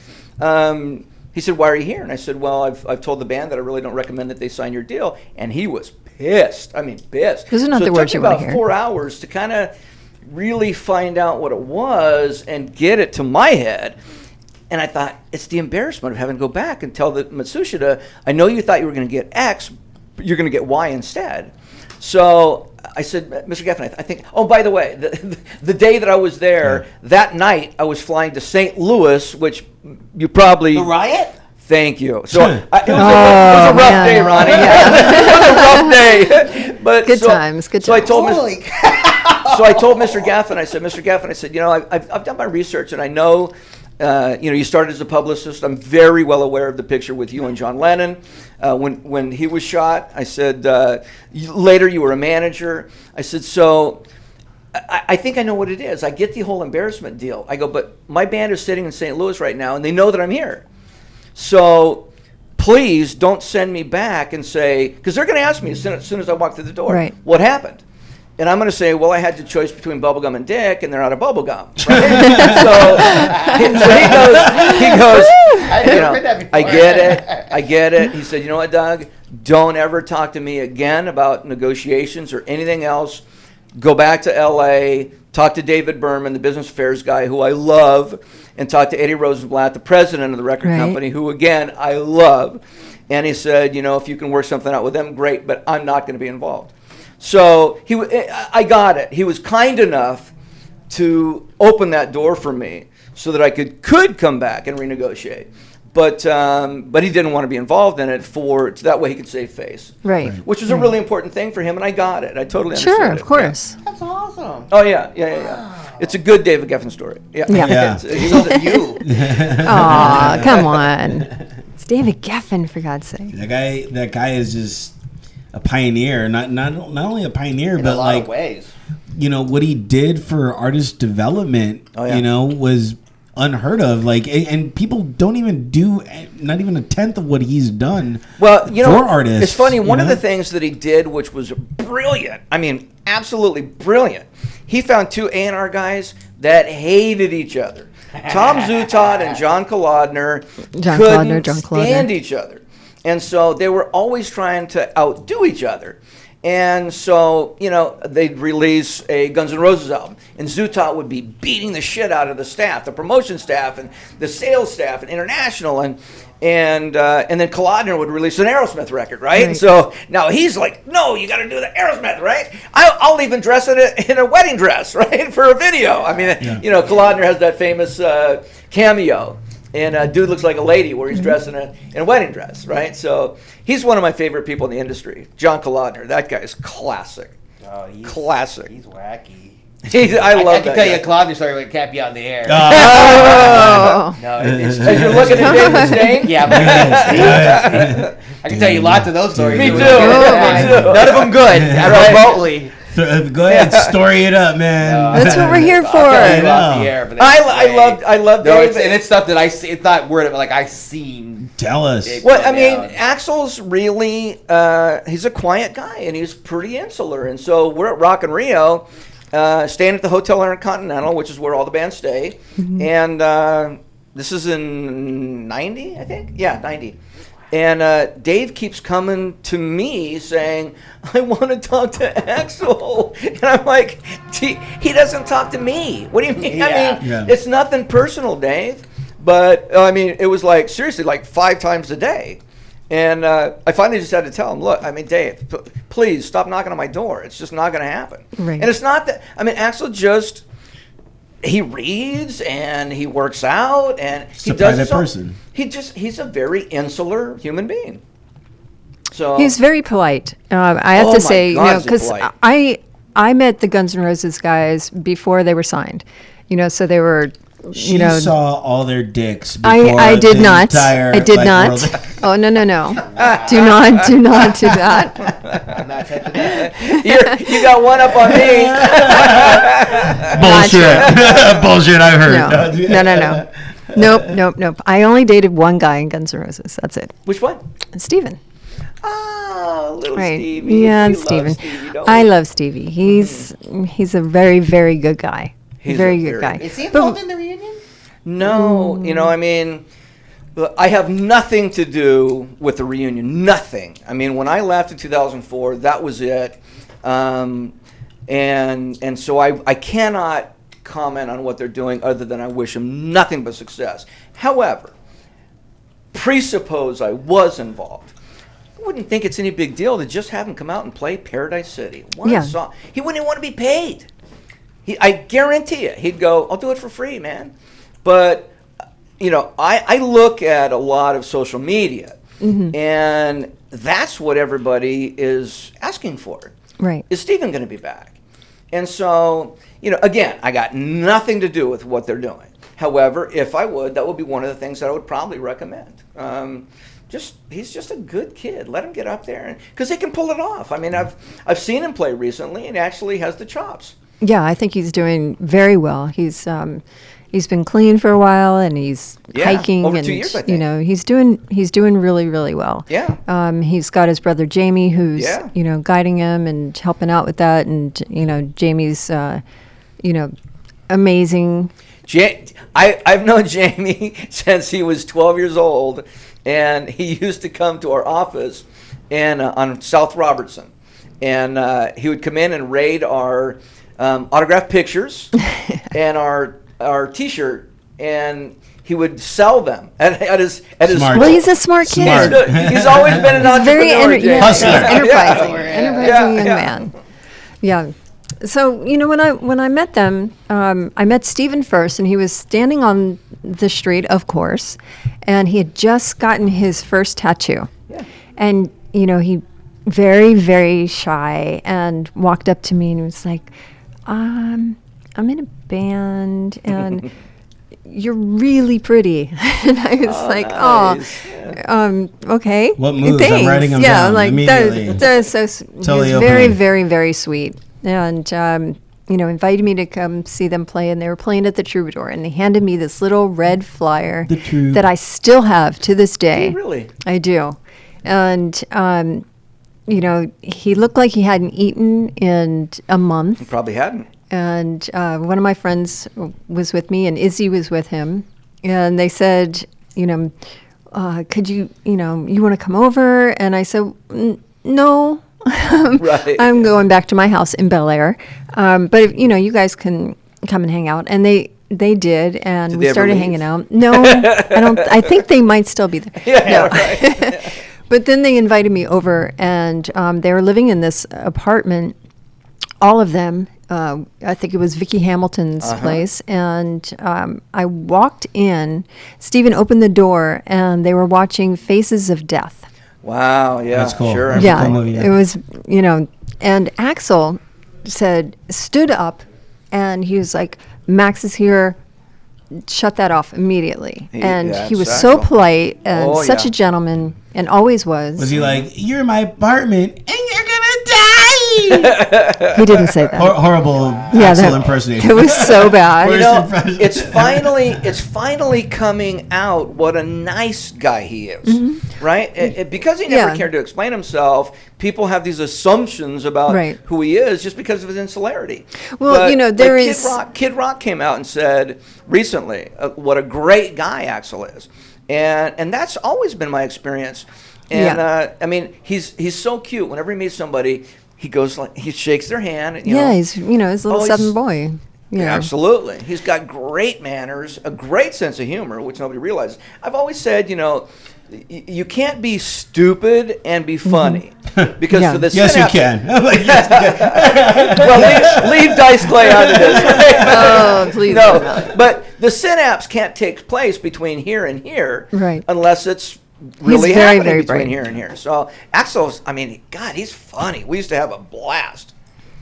he said, "Why are you here?" And I said, "Well, I've told the band that I really don't recommend that they sign your deal." And he was pissed. Pissed. Those are not the words you want to hear. It took me about 4 hours to kind of really find out what it was and get it to my head. And I thought, it's the embarrassment of having to go back and tell the Matsushita, "I know you thought you were going to get X, but you're going to get Y instead." So I said, "Mr. Geffen, I think, oh, by the way, the day that I was there, that night I was flying to St. Louis, which you probably... The riot? Thank you. So it was a rough day, Ronnie. Yeah. It was a rough day. But Good times. So I told Holy So I told Mr. Geffen, I said, "Mr. Geffen, I've done my research, and I know, you started as a publicist. I'm very well aware of the picture with you and John Lennon when he was shot." I said, "Later you were a manager." I said, "So I think I know what it is. I get the whole embarrassment deal." I go, "But my band is sitting in St. Louis right now, and they know that I'm here. So please don't send me back and say," because they're going to ask me as soon as I walk through the door, Right. "What happened?" And I'm going to say, "Well, I had the choice between bubblegum and dick, and they're out of bubblegum." Right? so he goes, I never heard that before. I get it. He said, "You know what, Doug? Don't ever talk to me again about negotiations or anything else. Go back to LA, talked to David Berman, the business affairs guy, who I love, and talked to Eddie Rosenblatt, the president of the record Right. company, who, again, I love. And he said, you know, if you can work something out with them, great, but I'm not going to be involved. So I got it. He was kind enough to open that door for me so that I could come back and renegotiate. But he didn't want to be involved in it so that way he could save face. Right. Which was a really important thing for him, and I got it. I totally understood Sure, it. of course. That's awesome. Oh, yeah. It's a good David Geffen story. Yeah. Yeah. So did you. Aw, come on. It's David Geffen, for God's sake. That guy is just a pioneer. Not only a pioneer, In but a lot like of ways. you know what he did for artist development. Oh, yeah. You know, was unheard of. Like, and people don't even do not even a tenth of what he's done. Well, you know, for artists, it's funny. One you of know? the things that he did, which was brilliant, I mean, absolutely brilliant, he found two A&R guys that hated each other. Tom Zutaut and John Kolodner couldn't stand each other. And so they were always trying to outdo each other. And so, you know, they'd release a Guns N' Roses album, and Zutaut would be beating the shit out of the staff, the promotion staff, and the sales staff, and international, and then Kolodner would release an Aerosmith record, right? And so now he's like, no, you got to do the Aerosmith, right? I'll even dress in a wedding dress, right, for a video. I mean, you know, Kolodner has that famous cameo. And Dude Looks Like a Lady, where he's dressed in a wedding dress, right? So he's one of my favorite people in the industry, John Kolodner. That guy is classic. Oh, Classic. He's wacky. I love I can that tell guy. you a Claudia story, but it can't be on the air. Oh. No, it's As you're looking at David Stain? Yeah, but I can tell you lots of those stories. Me too. None Me too. of them good, remotely. Go ahead, story it up, man. That's what we're here for. I'll tell you off the air, but that's I love No, David. it's stuff that I see. It's not word of it. Like I seen. Tell us. It Well, go I mean, down. Axel's really, he's a quiet guy, and he's pretty insular. And so we're at Rock in Rio, staying at the Hotel Intercontinental, which is where all the bands stay. And this is in 90, I think? Yeah, 90. And Dave keeps coming to me saying, I want to talk to Axel. And I'm like, he doesn't talk to me. What do you mean? I mean, it's nothing personal, Dave. But, I mean, it was like, seriously, like 5 times a day. And I finally just had to tell him, look, I mean, Dave, please stop knocking on my door. It's just not going to happen. Right. And it's not that, I mean, Axel just, he reads and he works out and he does private person. He's a very insular human being. So He's very polite. I have Oh to my say, God, you know, is he because polite. I met the Guns N' Roses guys before they were signed. You know, so they were, She you know, saw all their dicks. I before did the not. entire, I did like, not. world. Oh no. Do not do that. I'm not touching that. you got one up on me. Bullshit. Bullshit. I've heard. No. Nope. I only dated one guy in Guns N' Roses. That's it. Which one? Steven. Ah, little Right. Stevie. Yeah, We and love Steven. Stevie, don't I we? love Stevie. He's a very, very good guy. He's Very a good very- guy. Is he But- involved in the reunion? No, you know, I mean, I have nothing to do with the reunion. Nothing. I mean, when I left in 2004, that was it. And so I cannot comment on what they're doing other than I wish them nothing but success. However, presuppose I was involved. I wouldn't think it's any big deal to just have him come out and play Paradise City. One Yeah. song. He wouldn't even want to be paid. I guarantee you, he'd go, I'll do it for free, man. But, you know, I look at a lot of social media, and that's what everybody is asking for. Right. Is Steven going to be back? And so, you know, again, I got nothing to do with what they're doing. However, if I would, that would be one of the things that I would probably recommend. He's just a good kid. Let him get up there, because he can pull it off. I mean, I've seen him play recently, and actually has the chops. Yeah, I think he's doing very well. He's been clean for a while, and he's Yeah, hiking, over and 2 years, I you think. know, he's doing really, really well. Yeah. He's got his brother Jamie, who's Yeah. you know, guiding him and helping out with that, and you know, Jamie's you know, amazing. I've known Jamie since he was 12 years old, and he used to come to our office and on South Robertson, and he would come in and raid our autographed pictures and our T-shirt, and he would sell them at his. Smart. Well, he's a smart kid. Smart. He's always been an He's very entrepreneur. James. Hustler. enterprising, Yeah. enterprising young Yeah. man. Yeah. So when I met them, I met Stephen first, and he was standing on the street, of course, and he had just gotten his first tattoo. Yeah. And he very, very shy, and walked up to me and was like, I'm in a band, and you're really pretty. And I was like, nice. okay. What moves? I'm Thanks. writing 'em yeah, down like immediately. that so Totally he was very, opening. very, very sweet. And, invited me to come see them play, and they were playing at the Troubadour, and they handed me this little red flyer The Troub. that I still have to this day. Really? I do. And, he looked like he hadn't eaten in a month. Probably hadn't. And one of my friends was with me, and Izzy was with him. And they said, could you want to come over? And I said, no. Right. I'm going back to my house in Bel Air. But if, you guys can come and hang out. And they did, and Did we they ever started leave? hanging out. No, I don't. I think they might still be there. Yeah, No. right. But then they invited me over, and they were living in this apartment, all of them. I think it was Vicki Hamilton's place. And I walked in. Stephen opened the door, and they were watching Faces of Death. Wow. Yeah. That's cool. Sure. That's Yeah, cool movie, yeah. it was, and Axel stood up, and he was like, Max is here, shut that off immediately. And yeah, he was it's so Axel. polite and Oh, such yeah. a gentleman, and always was. Was he like, you're in my apartment and you're gonna die? He didn't say that. Horrible Yeah, Axel that- impersonation. It was so bad. Worst You know, impression. it's finally coming out what a nice guy he is, right? Because he never Mm-hmm. Yeah. cared to explain himself, people have these assumptions about Right. who he is just because of his insularity. Well, But, there like is- Kid Rock came out and said recently what a great guy Axel is, and that's always been my experience. And Yeah. I mean, he's so cute. Whenever he meets somebody, he goes like he shakes their hand. And, Yeah, know, he's his little Oh, he's- southern boy. Yeah, Absolutely. He's got great manners, a great sense of humor, which nobody realizes. I've always said, you can't be stupid and be funny. Because Yeah. for the Yes, you synapse- can. I'm like, yes, you can. Well, leave Dice Clay out of this. Oh, please do No, not. but the synapse can't take place between here and here Right. unless it's really very, happening very between bright. here and here. So Axel's, God, he's funny. We used to have a blast.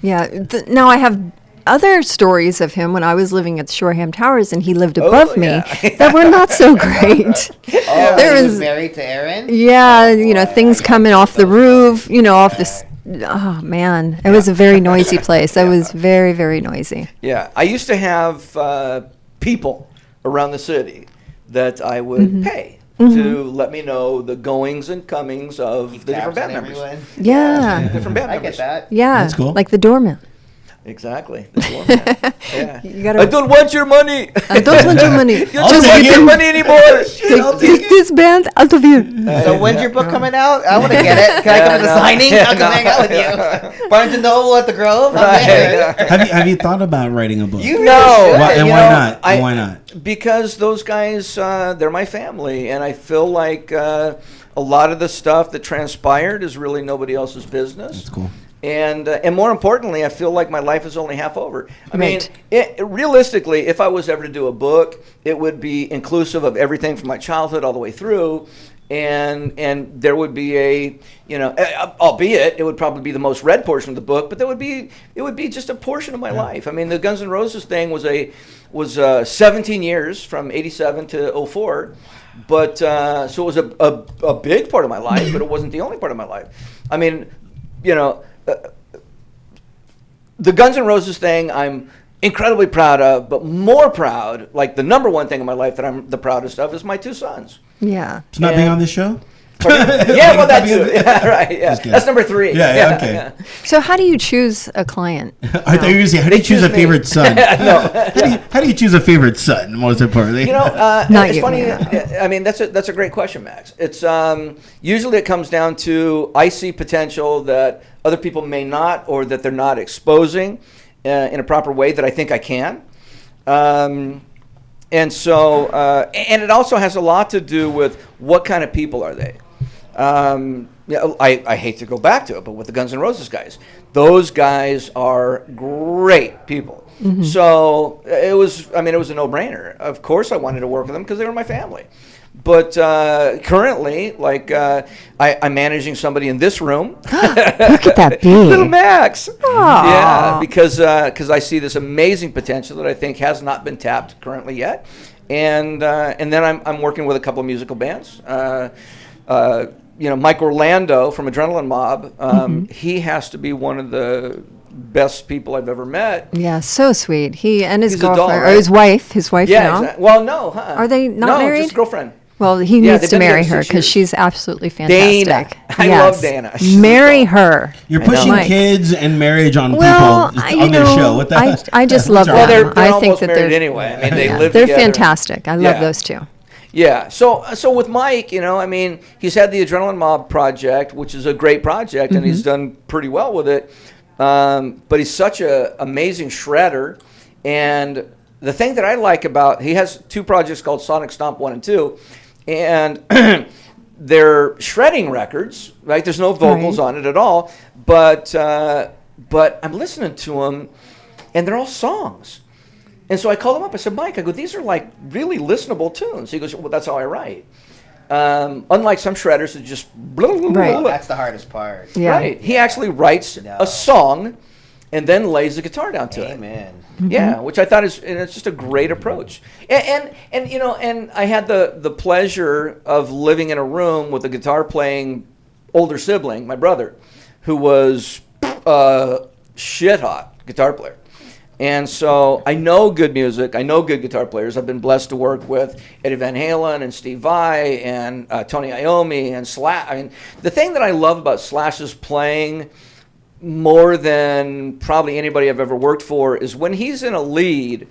Yeah. Now I have other stories of him when I was living at Shoreham Towers, and he lived above me yeah. that were not so great. Oh, There he was- was married to Aaron? Yeah, things coming off the roof, off this. Oh man, it was a very noisy place. It was very, very noisy. Yeah, I used to have people around the city that I would pay to let me know the goings and comings of the different Tabs band on members. everyone. Yeah, Different band I members. get that. yeah. That's cool. Like the doorman. Exactly. The doorman. Yeah. You gotta- I don't want your money. I don't want your money. You I'll don't take want it. your money anymore. Take this band out of here. So when's your book coming out? I want to get it. Can I come to the no. signing? Yeah, I'll come no. hang out with you. Barnes and Noble at the Grove. I'm Right. there. Have you thought about writing a book? You No. really Why- should. and you why know, not? And why not? Because those guys, they're my family, and I feel like a lot of the stuff that transpired is really nobody else's business. That's cool. And more importantly, I feel like my life is only half over. I mean, Right. realistically, if I was ever to do a book, it would be inclusive of everything from my childhood all the way through. And there would be albeit it would probably be the most read portion of the book, but it would be just a portion of my life. I mean, the Guns N' Roses thing was 17 years from '87 to '04, but so it was a big part of my life, but it wasn't the only part of my life. I mean, the Guns N' Roses thing, I'm incredibly proud of, but more proud, like the number one thing in my life that I'm the proudest of, is my two sons. Yeah. It's not being And- on this show? Yeah, well, that's yeah, right. Yeah, Just kidding. that's number 3. Yeah, okay. So how do you choose a client? I thought you were going to say, how do you They choose choose a me. favorite son? No, How do you choose a favorite son, most importantly? Not it's you, funny. yeah. I mean, that's a great question, Max. It's usually it comes down to I see potential that other people may not, or that they're not exposing, in a proper way that I think I can. And so, and it also has a lot to do with what kind of people are they. I hate to go back to it, but with the Guns N' Roses guys, those guys are great people. So it was a no-brainer. Of course I wanted to work with them because they were my family. But currently, like, I'm managing somebody in this room. Look at that bee. Little Max. Aww. Yeah, because I see this amazing potential that I think has not been tapped currently yet. And then I'm working with a couple of musical bands. Mike Orlando from Adrenaline Mob, he has to be one of the best people I've ever met. Yeah, so sweet. He and his He's a girlfriend, doll, or right? his wife Yeah, now. exactly. Well, no. Are they not no, married? Just girlfriend. Well, he Yeah, needs they've to been marry together her 6 because years. she's absolutely fantastic. Dana. I love Dana. She's Marry a doll. her. You're I know. pushing Mike. kids and marriage on Well, people you on their know, show. What the heck? I just love Well, them. they're I almost think that married they're anyway. I mean, they live they're together. fantastic. I love Yeah. those two. Yeah. So with Mike, he's had the Adrenaline Mob project, which is a great project, and he's done pretty well with it. But he's such an amazing shredder. And the thing that I like about, he has 2 projects called Sonic Stomp 1 and 2. And they're shredding records, right? There's no vocals Right. on it at all. But I'm listening to them, and they're all songs. And so I called him up. I said, Mike, these are like really listenable tunes. He goes, well, that's how I write. Unlike some shredders that just blah, blah, blah, Right. blah, blah. That's the hardest part. Yeah. Right. He actually writes No. a song and then lays the guitar down to it. Amen. Yeah, which I thought and it's just a great approach. And I had the pleasure of living in a room with a guitar playing older sibling, my brother, who was shit hot guitar player. And so I know good music. I know good guitar players. I've been blessed to work with Eddie Van Halen and Steve Vai and Tony Iommi and Slash. I mean, the thing that I love about Slash's playing more than probably anybody I've ever worked for is when he's in a lead,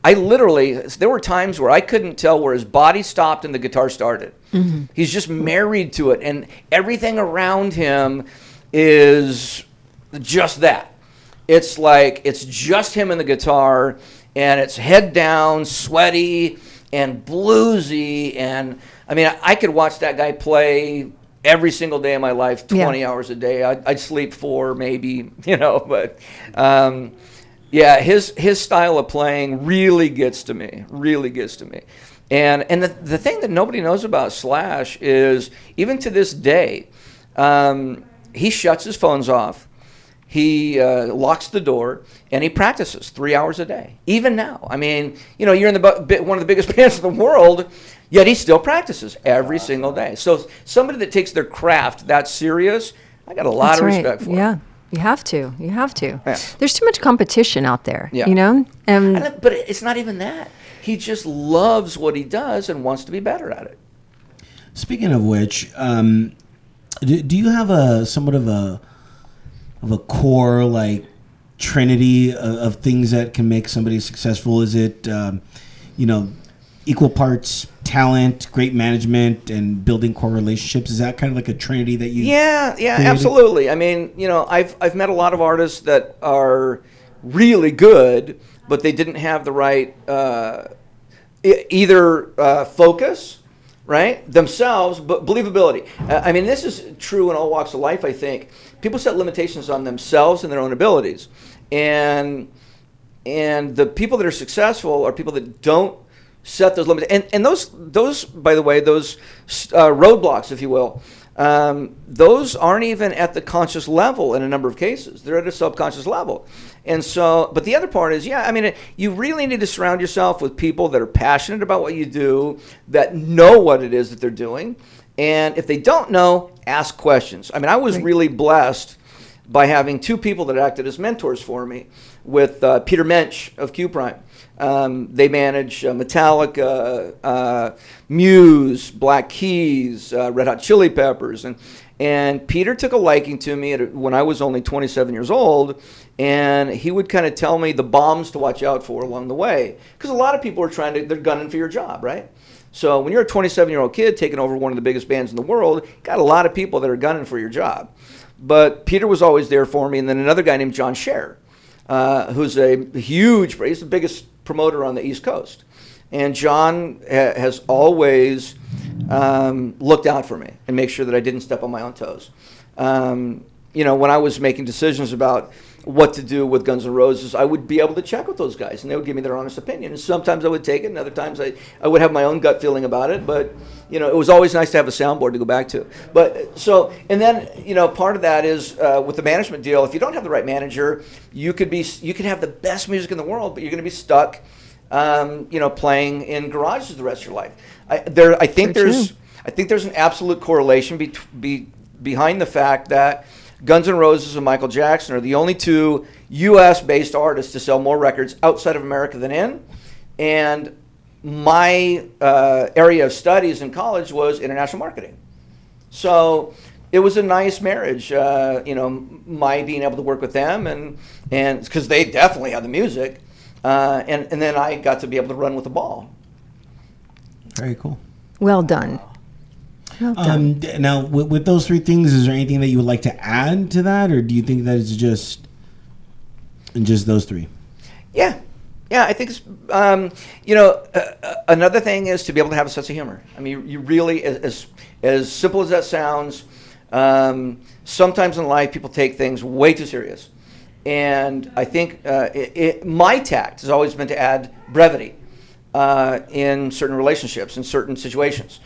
there were times where I couldn't tell where his body stopped and the guitar started. He's just married to it, and everything around him is just that. It's like it's just him and the guitar, and it's head down, sweaty, and bluesy. And I mean, I could watch that guy play every single day of my life, 20 hours a day. I'd sleep 4 maybe, but yeah, his style of playing really gets to me, And the thing that nobody knows about Slash is, even to this day, he shuts his phones off. He locks the door, and he practices 3 hours a day. Even now, I mean, you're in one of the biggest bands in the world, yet he still practices every single day. So somebody that takes their craft that serious, I got a lot That's of right. respect for. Yeah, you have to. Yeah. There's too much competition out there. Yeah. But it's not even that. He just loves what he does and wants to be better at it. Speaking of which, do you have somewhat of a core, like, trinity of things that can make somebody successful? Is it equal parts talent, great management, and building core relationships? Is that kind of like a trinity that you created? Absolutely. I mean, I've met a lot of artists that are really good, but they didn't have the right either focus, right, themselves, but believability. I mean, this is true in all walks of life, I think. People set limitations on themselves and their own abilities. And the people that are successful are people that don't set those limits. And those, by the way, those roadblocks, if you will, those aren't even at the conscious level in a number of cases. They're at a subconscious level. And so, but the other part is, you really need to surround yourself with people that are passionate about what you do, that know what it is that they're doing. And if they don't know, ask questions. I mean, I was really blessed by having 2 people that acted as mentors for me, with Peter Mensch of Q Prime. They manage Metallica, Muse, Black Keys, Red Hot Chili Peppers, and Peter took a liking to me when I was only 27 years old, and he would kind of tell me the bombs to watch out for along the way, because a lot of people are they're gunning for your job, right? So when you're a 27-year-old kid taking over one of the biggest bands in the world, got a lot of people that are gunning for your job. But Peter was always there for me, and then another guy named John Scher. who's a huge, he's the biggest promoter on the East Coast. And John has always looked out for me and make sure that I didn't step on my own toes. You know, when I was making decisions about what to do with Guns N' Roses, I would be able to check with those guys, and they would give me their honest opinion. And sometimes I would take it, and other times I would have my own gut feeling about it. But, you know, it was always nice to have a soundboard to go back to. But so, and then, you know, part of that is with the management deal, if you don't have the right manager, you could have the best music in the world, but you're going to be stuck, you know, playing in garages the rest of your life. I think there's an absolute correlation behind the fact that Guns N' Roses and Michael Jackson are the only two U.S.-based artists to sell more records outside of America than in. And my area of studies in college was international marketing. So it was a nice marriage, you know, my being able to work with them, and because they definitely had the music, and then I got to be able to run with the ball. Very cool. Well done. Well done. Now, with those three things, is there anything that you would like to add to that, or do you think that it's just those three? Yeah, I think it's, you know, another thing is to be able to have a sense of humor. I mean, you really, as simple as that sounds, sometimes in life people take things way too serious. And I think my tact has always been to add brevity in certain relationships, in certain situations.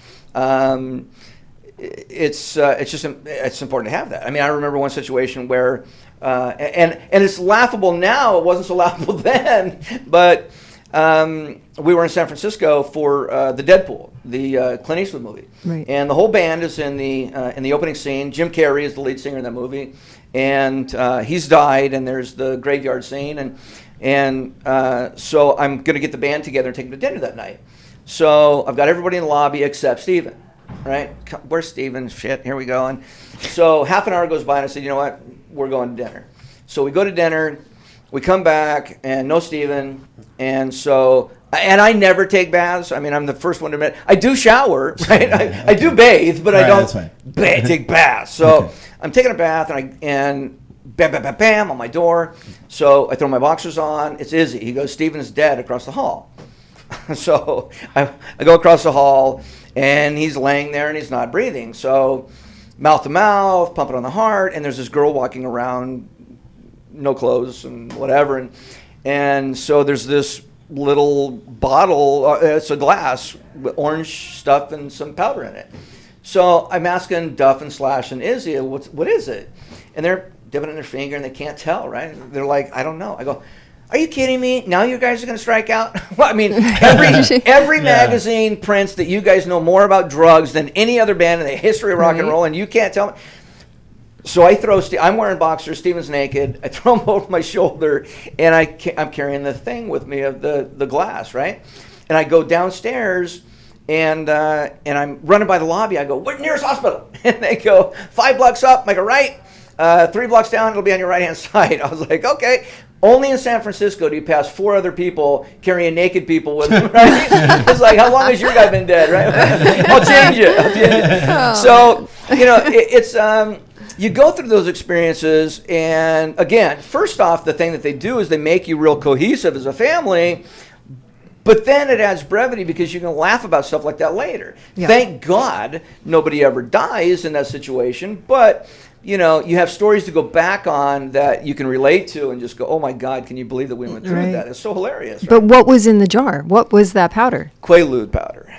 It's important to have that. I mean, I remember one situation where, and it's laughable now. It wasn't so laughable then, but we were in San Francisco for the Deadpool, the Clint Eastwood movie, right. And the whole band is in the opening scene. Jim Carrey is the lead singer in that movie, and he's died. And there's the graveyard scene, and so I'm gonna get the band together and take them to dinner that night. So I've got everybody in the lobby except Steven, right? Where's Steven? Shit, here we go. And so half an hour goes by, and I said, you know what? We're going to dinner. So we go to dinner, we come back, and no Steven. And so, and I never take baths. I mean, I'm the first one to admit, I do shower, right? I do bathe, but I don't take baths. So okay. I'm taking a bath, and bam, bam, bam, bam, on my door. So I throw my boxers on. It's Izzy. He goes, Steven's dead across the hall. So I go across the hall, and he's laying there, and he's not breathing. So mouth to mouth, pumping on the heart, and there's this girl walking around, no clothes and whatever. And so there's this little bottle, it's a glass with orange stuff and some powder in it. So I'm asking Duff and Slash and Izzy, what is it? And they're dipping in their finger, and they can't tell, right? They're like, I don't know. I go, are you kidding me? Now you guys are going to strike out? Well, I mean, every magazine prints that you guys know more about drugs than any other band in the history of rock and roll, and you can't tell me. So I throw, I'm wearing boxers, Steven's naked, I throw him over my shoulder, and I'm carrying the thing with me of the glass, right? And I go downstairs, and I'm running by the lobby. I go, where's the nearest hospital? And they go, 5 blocks up. I go, right. 3 blocks down, it'll be on your right-hand side. I was like, okay. Only in San Francisco do you pass 4 other people carrying naked people with them, right? It's like, how long has your guy been dead, right? I'll change it. Oh. So, you know, it's you go through those experiences, and again, first off, the thing that they do is they make you real cohesive as a family, but then it adds brevity because you can laugh about stuff like that later. Yeah. Thank God nobody ever dies in that situation, but you know, you have stories to go back on that you can relate to and just go, oh my God, can you believe that we went through that? It's so hilarious. Right? But what was in the jar? What was that powder? Quaalude powder.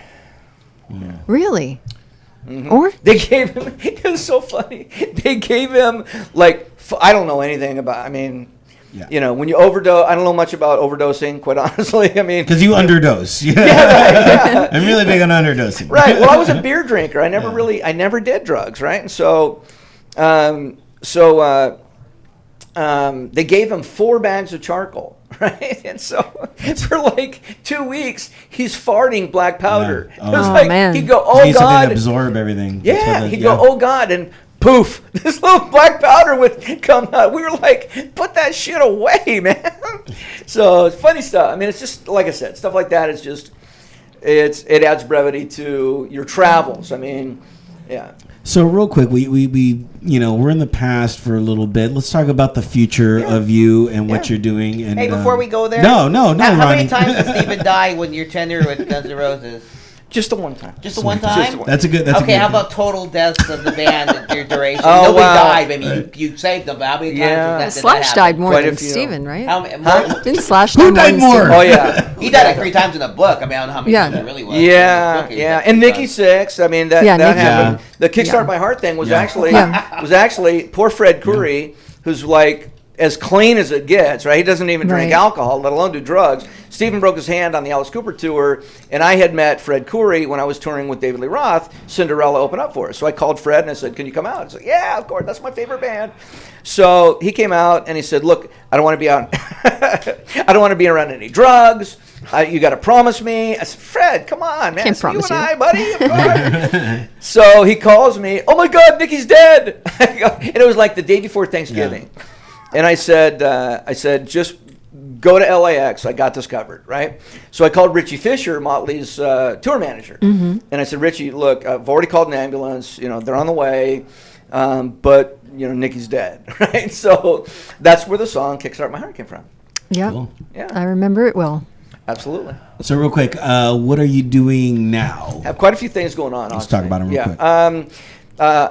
Yeah. Really? Mm-hmm. Or? They gave him, it was so funny. They gave him, like, I don't know anything about, I mean, you know, when you overdose, I don't know much about overdosing, quite honestly. I mean, because you underdose. Yeah, right, yeah. I'm really big on underdosing. Right. Well, I was a beer drinker. I never did drugs, right? And so, they gave him 4 bags of charcoal, right? And so for like 2 weeks, he's farting black powder. Yeah. It was like, man. He'd go, oh God. To absorb everything. Yeah. He'd go, oh God. And poof, this little black powder would come out. We were like, put that shit away, man. So it's funny stuff. I mean, it's just, like I said, stuff like that is just, it adds brevity to your travels. I mean, yeah. So real quick, we we're in the past for a little bit. Let's talk about the future of you and what you're doing. And Hey, before we go there, no, how Ronnie. many times did Steven die when your tenure with Guns N' Roses? Just the one time. Just the one time? That's a good. That's Okay, a good how thing. about total deaths of the band at your duration? Oh, Nobody wow. died. I mean, you saved them, but how many times Yeah. did that Slash happen? died more Quite a than few. Steven, right? How many? Didn't Slash Who die died more? more? Than Oh yeah. He died like 3 times in the book. I mean, I don't know how many Yeah. times it really was. Yeah, yeah, and Nikki Sixx. I mean, that Yeah, that Nikki. happened. Yeah. The Kickstart Yeah. My Heart thing was Yeah. actually poor Fred Coury, who's like as clean as it gets. Right, he doesn't even drink Right. alcohol, let alone do drugs. Stephen broke his hand on the Alice Cooper tour, and I had met Fred Coury when I was touring with David Lee Roth. Cinderella opened up for us, so I called Fred and I said, "Can you come out?" He said, "Yeah, of course. That's my favorite band." So he came out and he said, "Look, I don't want to be out. I don't want to be around any drugs. You got to promise me." I said, "Fred, come on, man. Can't It's you promise and you. I, buddy. Of course." So he calls me. "Oh my God, Nikki's dead!" And it was like the day before Thanksgiving. And I said, "Just go to LAX. I got this covered, right?" So I called Richie Fisher, Motley's tour manager, and I said, "Richie, look, I've already called an ambulance. You know, they're on the way, but you know, Nikki's dead, right?" So that's where the song "Kickstart My Heart" came from. Yeah. Cool. Yeah, I remember it well. absolutely. So real quick, what are you doing now? Have quite a few things going on. Let's honestly. talk about 'em real quick.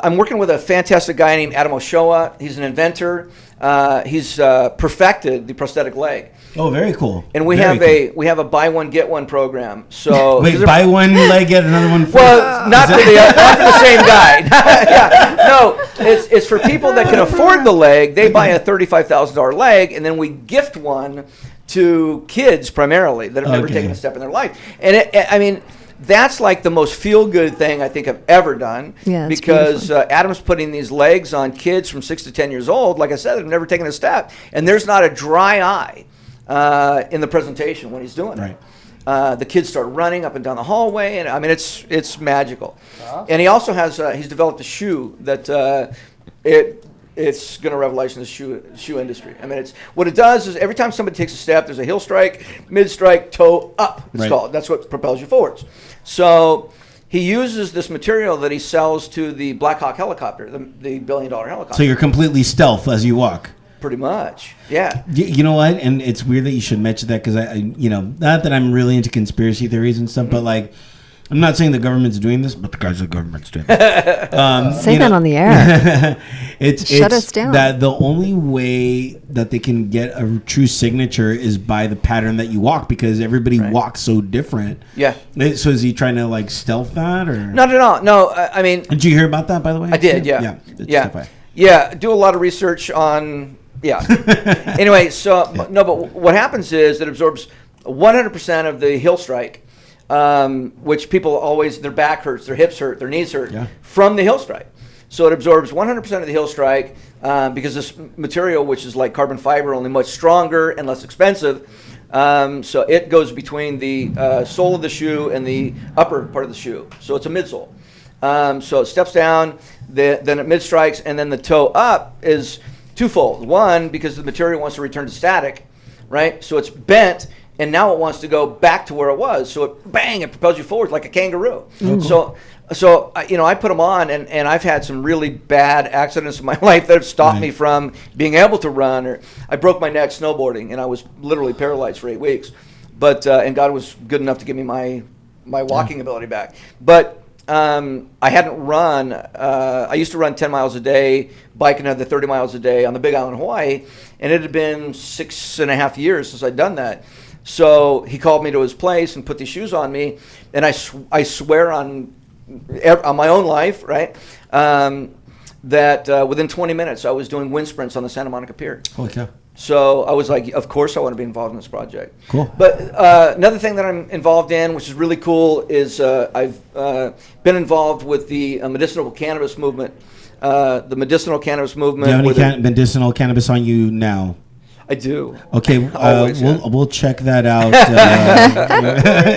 I'm working with a fantastic guy named Adam Ochoa. He's an inventor. He's perfected the prosthetic leg, Oh, very cool. and we Very have a buy one get one program. So Wait, buy one leg, get another one free. well, not for the same guy. Yeah. No, it's for people that can afford the leg. They buy a $35,000 leg, and then we gift one to kids primarily that have never Okay. taken a step in their life. And I mean, that's like the most feel-good thing I think I've ever done. Yeah, it's because Adam's putting these legs on kids from 6 to 10 years old. Like I said, they've never taken a step, and there's not a dry eye in the presentation when he's doing Right. it. The kids start running up and down the hallway, and I mean it's magical. And he also has he's developed a shoe that it's going to revolutionize the shoe industry. I mean, it's what it does is every time somebody takes a step, there's a heel strike, mid strike, toe up. It's Right. called. That's what propels you forwards. So he uses this material that he sells to the Black Hawk helicopter, the $1 billion helicopter. So you're completely stealth as you walk. Pretty much, yeah. You know what? And it's weird that you should mention that because I, not that I'm really into conspiracy theories and stuff, but like, I'm not saying the government's doing this, but the guys of the government's doing it. Say that on the air. Shut us down. That the only way that they can get a true signature is by the pattern that you walk because everybody walks so different. Yeah. So is he trying to like stealth that or? Not at all. No, I mean, Did you hear about that by the way? I did, yeah. Yeah. It's Yeah. stuff Yeah, do a lot of research on, yeah. Anyway, so, no, but what happens is it absorbs 100% of the heel strike, which people always, their back hurts, their hips hurt, their knees hurt, Yeah. from the heel strike. So it absorbs 100% of the heel strike because this material, which is like carbon fiber, only much stronger and less expensive. So it goes between the sole of the shoe and the upper part of the shoe. So it's a midsole. So it steps down, then it mid strikes, and then the toe up is twofold. One, because the material wants to return to static, right? So it's bent, and now it wants to go back to where it was. So it bang, it propels you forward like a kangaroo. So I put them on, and I've had some really bad accidents in my life that have stopped me from being able to run. Or I broke my neck snowboarding, and I was literally paralyzed for 8 weeks. But and God was good enough to give me my walking ability back. But I hadn't run. I used to run 10 miles a day, bike another 30 miles a day on the Big Island, Hawaii, and it had been 6.5 years since I'd done that. So he called me to his place and put these shoes on me, and I swear on my own life, right, that within 20 minutes I was doing wind sprints on the Santa Monica Pier. Holy cow. So I was like, of course I want to be involved in this project. Cool. But another thing that I'm involved in, which is really cool, is I've been involved with the medicinal cannabis movement. The medicinal cannabis movement. Do you have with any medicinal cannabis on you now? I do. Okay, Always, yeah. we'll check that out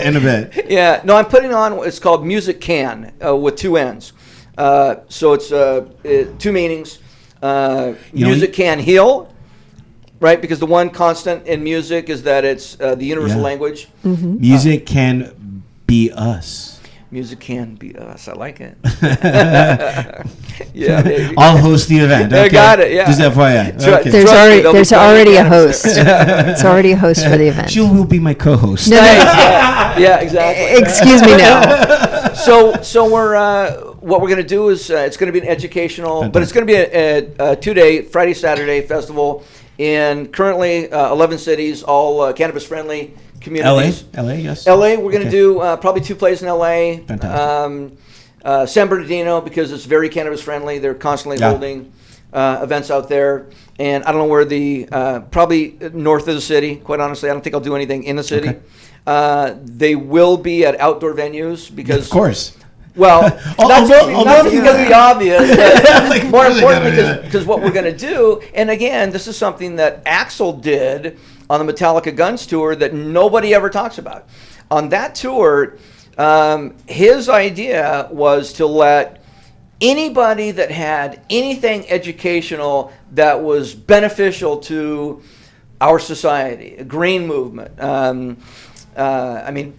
in a bit. Yeah, no, I'm putting on, it's called Music Can with 2 N's. So it's 2 meanings. Music can heal, right? Because the one constant in music is that it's the universal language. Music can be us. music can be us. I like it. Yeah, baby. I'll host the event. I Okay. got it, yeah. Just FYI. Try- Okay. There's Trust me, already they'll be there's playing already a cannabis host. there. It's already a host for the event. She will be my co-host. No, no, Yeah, exactly. excuse me now. So we're what we're going to do is it's going to be an educational, but it's going to be a 2-day Friday Saturday festival in currently 11 cities, all cannabis friendly communities. LA, yes. LA, we're going to Okay. do probably 2 plays in LA. Fantastic. San Bernardino, because it's very cannabis friendly. They're constantly Yeah. holding events out there. And I don't know where probably north of the city, quite honestly. I don't think I'll do anything in the city. Okay. They will be at outdoor venues because. Of course. Well, Although- not because of the obvious, but Like, more really importantly, gotta do that. because what we're going to do, and again, this is something that Axl did on the Metallica Guns tour that nobody ever talks about. On that tour, his idea was to let anybody that had anything educational that was beneficial to our society, a green movement,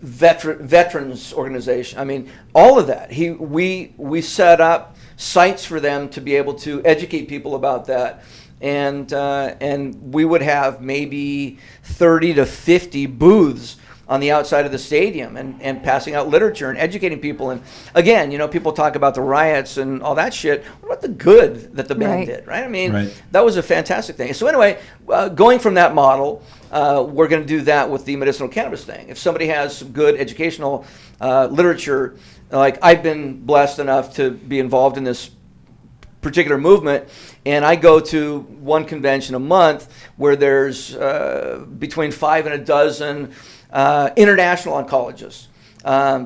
veterans organization. All of that. We set up sites for them to be able to educate people about that, and we would have maybe 30 to 50 booths on the outside of the stadium and passing out literature and educating people. And again, people talk about the riots and all that shit. What about the good that the band Right. did, right? Right. That was a fantastic thing. So anyway, going from that model, we're going to do that with the medicinal cannabis thing. If somebody has some good educational literature, like I've been blessed enough to be involved in this particular movement, and I go to one convention a month where there's between 5 and a dozen international oncologists,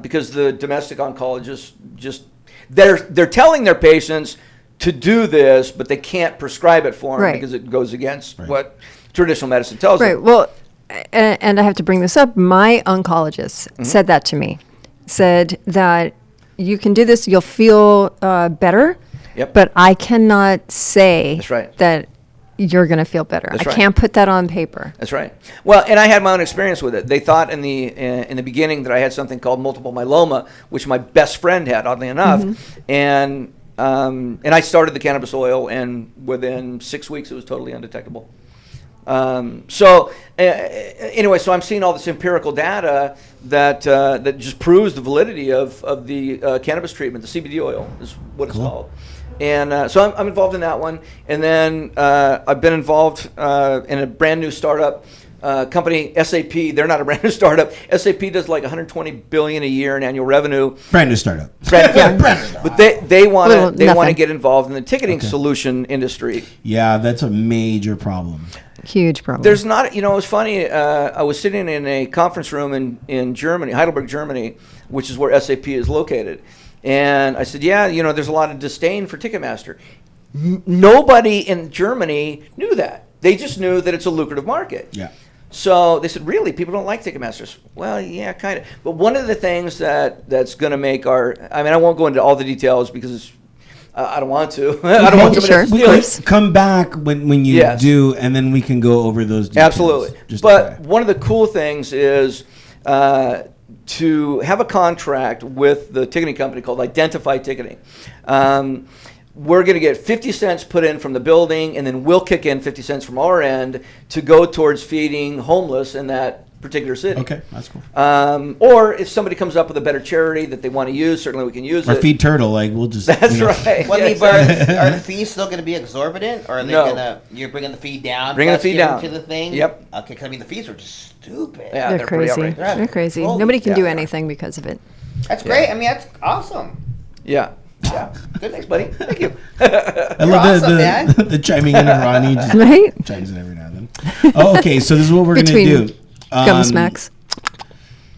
because the domestic oncologists they're telling their patients to do this, but they can't prescribe it for them Right. because it goes against what traditional medicine tells Right. them. Well, and I have to bring this up. My oncologist said that to me. Said that you can do this, you'll feel better. Yep. But I cannot say That's right. that you're going to feel better. That's I right. can't put that on paper. That's right. Well, and I had my own experience with it. They thought in the beginning that I had something called multiple myeloma, which my best friend had, oddly enough, and I started the cannabis oil, and within 6 weeks it was totally undetectable. Anyway, so I'm seeing all this empirical data that just proves the validity of the cannabis treatment. The CBD oil is what it's called. And so I'm involved in that one. And then I've been involved in a brand new startup company, SAP. They're not a brand new startup. SAP does like 120 billion a year in annual revenue. Brand new startup. But they want Well, to nothing. get involved in the ticketing solution industry. Yeah, that's a major problem. Huge problem. There's not, it was funny. I was sitting in a conference room in Germany, Heidelberg, Germany, which is where SAP is located. And I said, yeah, there's a lot of disdain for Ticketmaster. Nobody in Germany knew that. They just knew that it's a lucrative market. Yeah. So they said, really, people don't like Ticketmasters? Well, yeah, kind of. But one of the things that's going to make I won't go into all the details because it's, I don't want to. I don't want somebody Sure. else to We steal it. could come back when you Yes. do, and then we can go over those details. Absolutely. Just But FYI. one of the cool things is to have a contract with the ticketing company called Identify Ticketing. We're going to get 50 cents put in from the building, and then we'll kick in 50 cents from our end to go towards feeding homeless in that particular city. Okay, that's cool. Or if somebody comes up with a better charity that they want to use, certainly we can use Or it. feed turtle, we'll just. That's right. Well, Yeah, but are the fees still going to be exorbitant, or are they No. you're bringing the fee down? Bringing the plus fee giving down. to the thing. Yep. Okay, 'cause the fees are just stupid. Yeah, They're pretty crazy. outrageous. They're crazy. Holy- Nobody can yeah, do they are. anything because of it. That's great. That's awesome. Yeah. Yeah. Good. Thanks, buddy. Thank you. I love awesome, man. the chiming in, and Ronnie just Right? chimes in every now and then. Oh, okay, so this is what we're going to Between do. Gum smacks.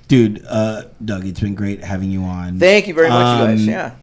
Dude, Doug, it's been great having you on. Thank you very much, you guys. Um, Yeah.